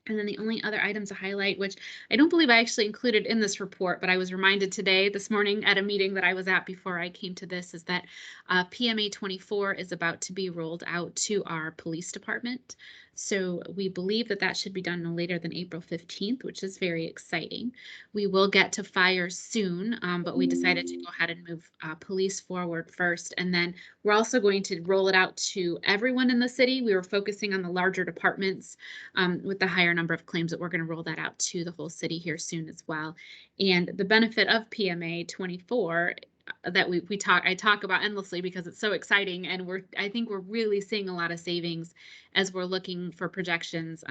And then the only other item to highlight, which I don't believe I actually included in this report, but I was reminded this morning at a meeting that I was at before I came to this, is that PMA 24 is about to be rolled out to our police department. So we believe that should be done no later than April 15th, which is very exciting. We will get to fire soon, but we decided to go ahead and move police forward first. And then we're also going to roll it out to everyone in the city. We were focusing on the larger departments with the higher number of claims, that we're going to roll that out to the whole city here soon as well. And the benefit of PMA 24 that I talk about endlessly because it's so exciting, and I think we're really seeing a lot of savings as we're looking for projections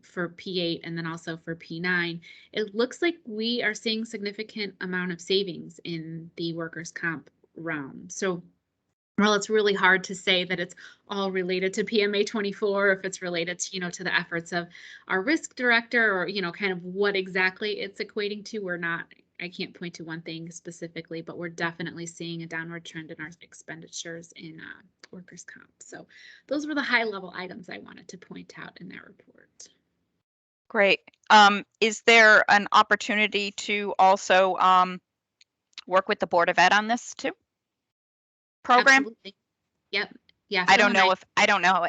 for P8 and then also for P9. It looks like we are seeing significant amount of savings in the workers' comp realm. So well, it's really hard to say that it's all related to PMA 24, if it's related to, to the efforts of our risk director, or, kind of what exactly it's equating to. I can't point to one thing specifically, but we're definitely seeing a downward trend in our expenditures in workers' comp. So those were the high level items I wanted to point out in that report. Great. Is there an opportunity to also work with the Board of Ed on this too? Program? Absolutely. Yep. Yeah. I don't know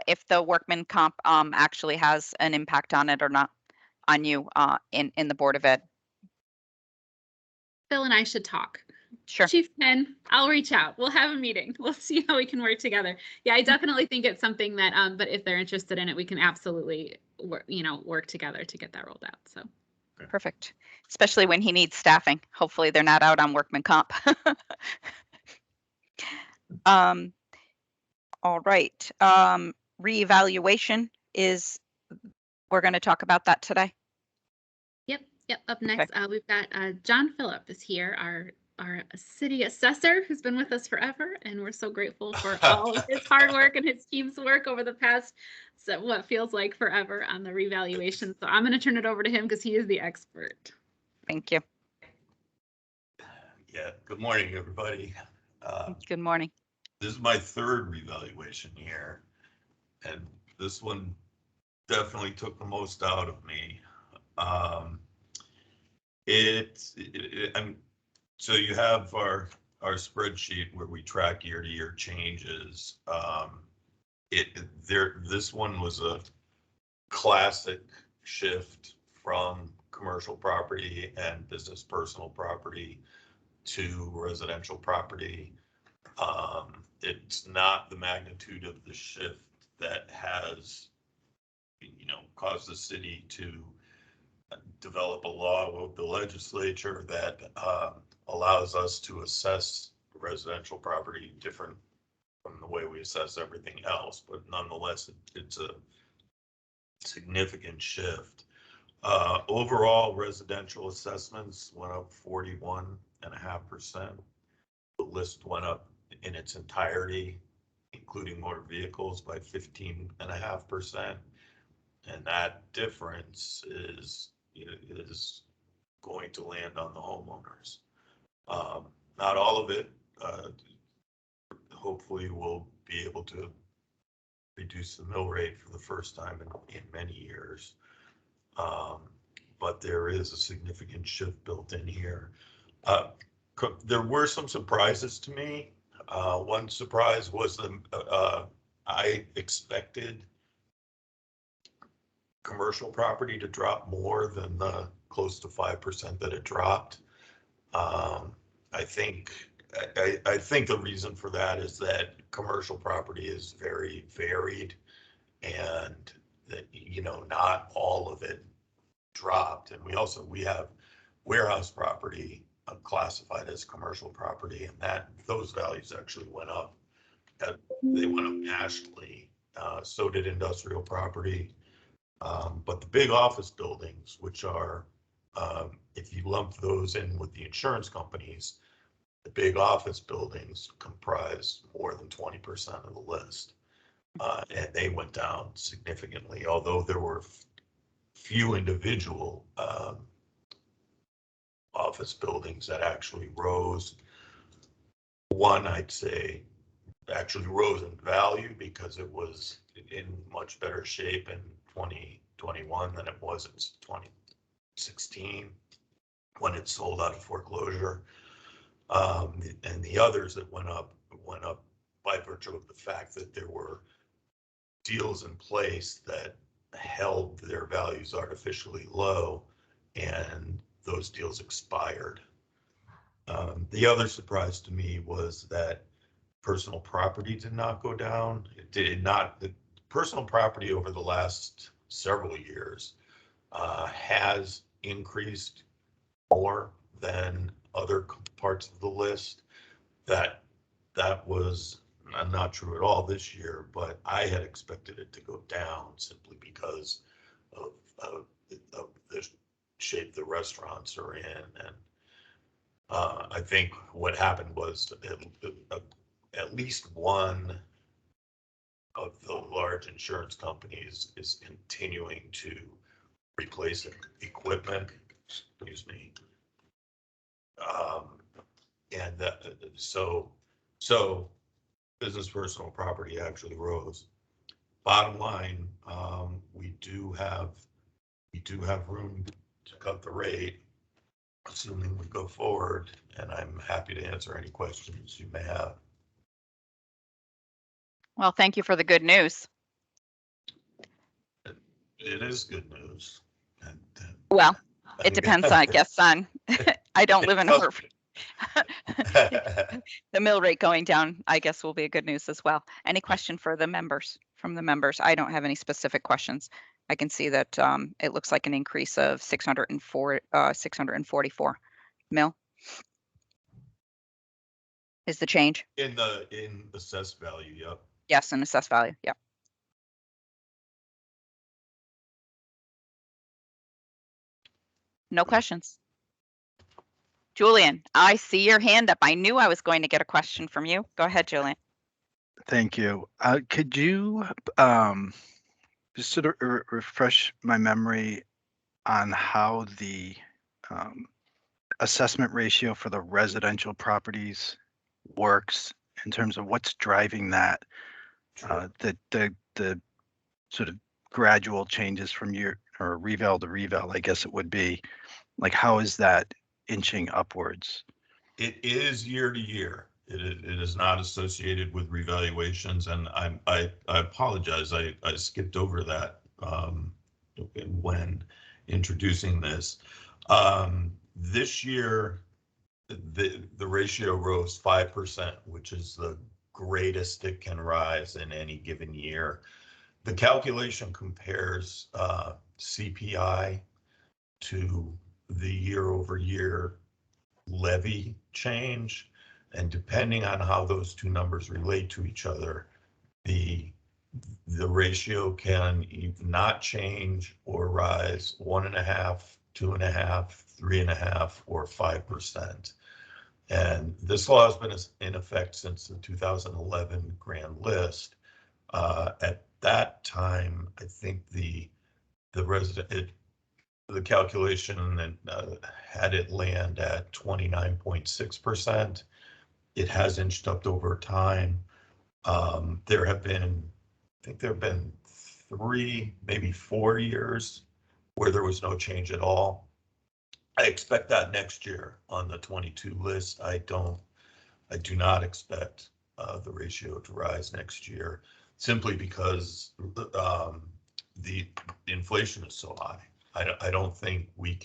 if the workman comp actually has an impact on it or not, on you in the Board of Ed. Phil and I should talk. Sure. Chief Penn, I'll reach out. We'll have a meeting. We'll see how we can work together. Yeah, I definitely think it's something that, but if they're interested in it, we can absolutely work together to get that rolled out. So. Perfect. Especially when he needs staffing. Hopefully they're not out on workman comp. All right. Reevaluation we're going to talk about that today. Yep. Up next, we've got John Phillip is here, our city assessor, who's been with us forever, and we're so grateful for all of his hard work and his team's work over the past, what feels like forever, on the revaluation. So I'm going to turn it over to him because he is the expert. Thank you. Yeah. Good morning, everybody. Good morning. This is my third revaluation year, and this one definitely took the most out of me. So you have our spreadsheet where we track year-to-year changes. This one was a classic shift from commercial property and business personal property to residential property. It's not the magnitude of the shift that has, caused the city to develop a law with the legislature that allows us to assess residential property different from the way we assess everything else. But nonetheless, it's a significant shift. Overall, residential assessments went up 41.5%. The list went up in its entirety, including motor vehicles, by 15.5%. And that difference is going to land on the homeowners. Not all of it. Hopefully we'll be able to reduce the mill rate for the first time in many years. But there is a significant shift built in here. There were some surprises to me. One surprise was I expected commercial property to drop more than the close to 5% that it dropped. I think the reason for that is that commercial property is very varied, and that not all of it dropped. And we have warehouse property classified as commercial property, and those values actually went up. They went up nationally. So did industrial property. But the big office buildings, which are, if you lump those in with the insurance companies, the big office buildings comprise more than 20% of the list. And they went down significantly, although there were few individual office buildings that actually rose. One, I'd say, actually rose in value because it was in much better shape in 2021 than it was in 2016 when it sold out of foreclosure. And the others that went up by virtue of the fact that there were deals in place that held their values artificially low, and those deals expired. The other surprise to me was that personal property did not go down. It did not. The personal property over the last several years has increased more than other parts of the list. That was not true at all this year, but I had expected it to go down simply because of the shape the restaurants are in. And I think what happened was at least one of the large insurance companies is continuing to replace equipment, excuse me. And so business personal property actually rose. Bottom line, we do have room to cut the rate, assuming we go forward, and I'm happy to answer any questions you may have. Well, thank you for the good news. It is good news. And, Well, it depends, I guess, on, I don't live in Hartford. The mill rate going down, I guess, will be a good news as well. Any question for the members, from the members? I don't have any specific questions. I can see that it looks like an increase of 644 mil is the change. in assessed value, yep. Yes, in assessed value, yep. No questions. Julian, I see your hand up. I knew I was going to get a question from you. Go ahead, Julian. Thank you. Could you just sort of refresh my memory on how the assessment ratio for the residential properties works in terms of what's driving that? The sort of gradual changes from year or reval to reval, I guess it would be. Like, how is that inching upwards? It is year to year. It is not associated with revaluations, and I apologize. I skipped over that when introducing this. This year, the ratio rose 5%, which is the greatest it can rise in any given year. The calculation compares CPI to the year-over-year levy change, and depending on how those two numbers relate to each other, the ratio can not change or rise 1.5, 2.5, 3.5, or 5%. And this law has been in effect since the 2011 grand list. At that time, I think the calculation had it land at 29.6%. It has inched up over time. There have been 3, maybe 4 years where there was no change at all. I expect that next year on the 22 list. I do not expect the ratio to rise next year, simply because the inflation is so high. I don't think we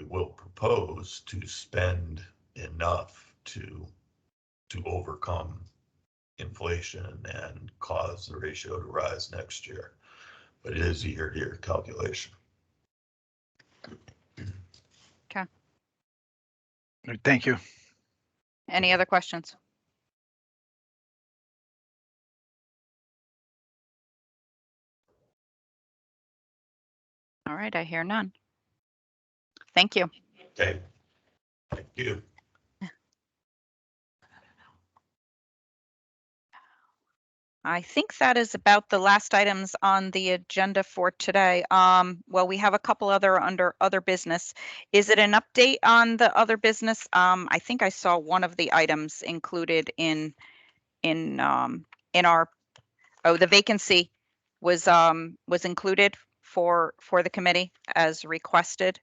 will propose to spend enough to overcome inflation and cause the ratio to rise next year. But it is a year-to-year calculation. Okay. Thank you. Any other questions? All right, I hear none. Thank you. Okay. Thank you. I think that is about the last items on the agenda for today. Well, we have a couple other under other business. Is it an update on the other business? I think I saw one of the items included in our, oh, the vacancy was included for the committee as requested.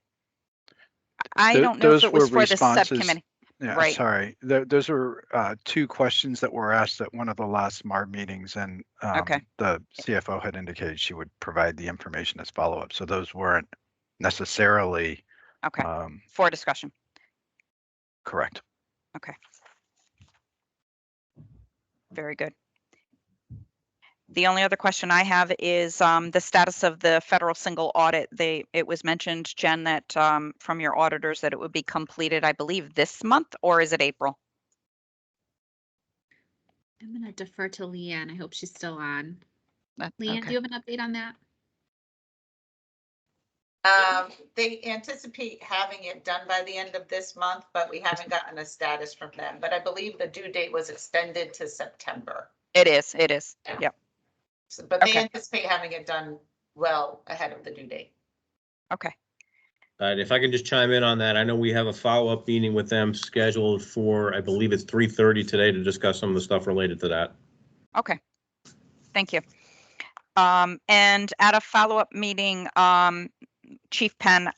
I don't know if Those it was were for the responses. subcommittee. Yeah, Right. sorry. Those were two questions that were asked at one of the last MARB meetings, and Okay. the CFO had indicated she would provide the information as follow-up. So those weren't necessarily Okay. For discussion. correct. Okay. Very good. The only other question I have is the status of the federal single audit. It was mentioned, Jen, that from your auditors that it would be completed, I believe, this month, or is it April? I'm going to defer to Leanne. I hope she's still on. Leanne, Okay. do you have an update on that? They anticipate having it done by the end of this month, but we haven't gotten a status from them. But I believe the due date was extended to September. It is. It is. Yeah. Yep. So, but they Okay. anticipate having it done well ahead of the due date. Okay. If I can just chime in on that, I know we have a follow-up meeting with them scheduled for, I believe it's 3:30 today to discuss some of the stuff related to that. Okay. Thank you. And at a follow-up meeting, Chief Penn,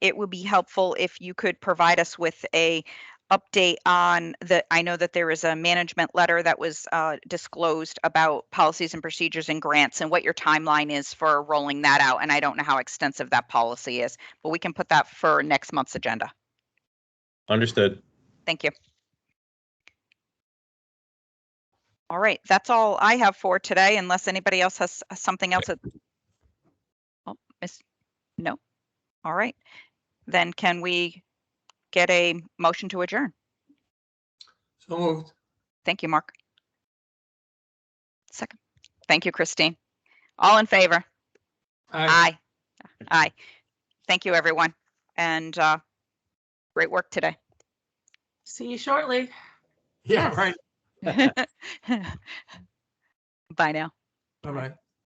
it would be helpful if you could provide us with a update on I know that there is a management letter that was disclosed about policies and procedures and grants and what your timeline is for rolling that out. And I don't know how extensive that policy is, but we can put that for next month's agenda. Understood. Thank you. All right, that's all I have for today, unless anybody else has something else. Oh, no. All right, then can we get a motion to adjourn? So moved. Thank you, Mark. Second. Thank you, Christine. All in favor? Aye. Aye. Aye. Thank you, everyone, and great work today. See you shortly. Yeah, right. Bye now. Bye-bye.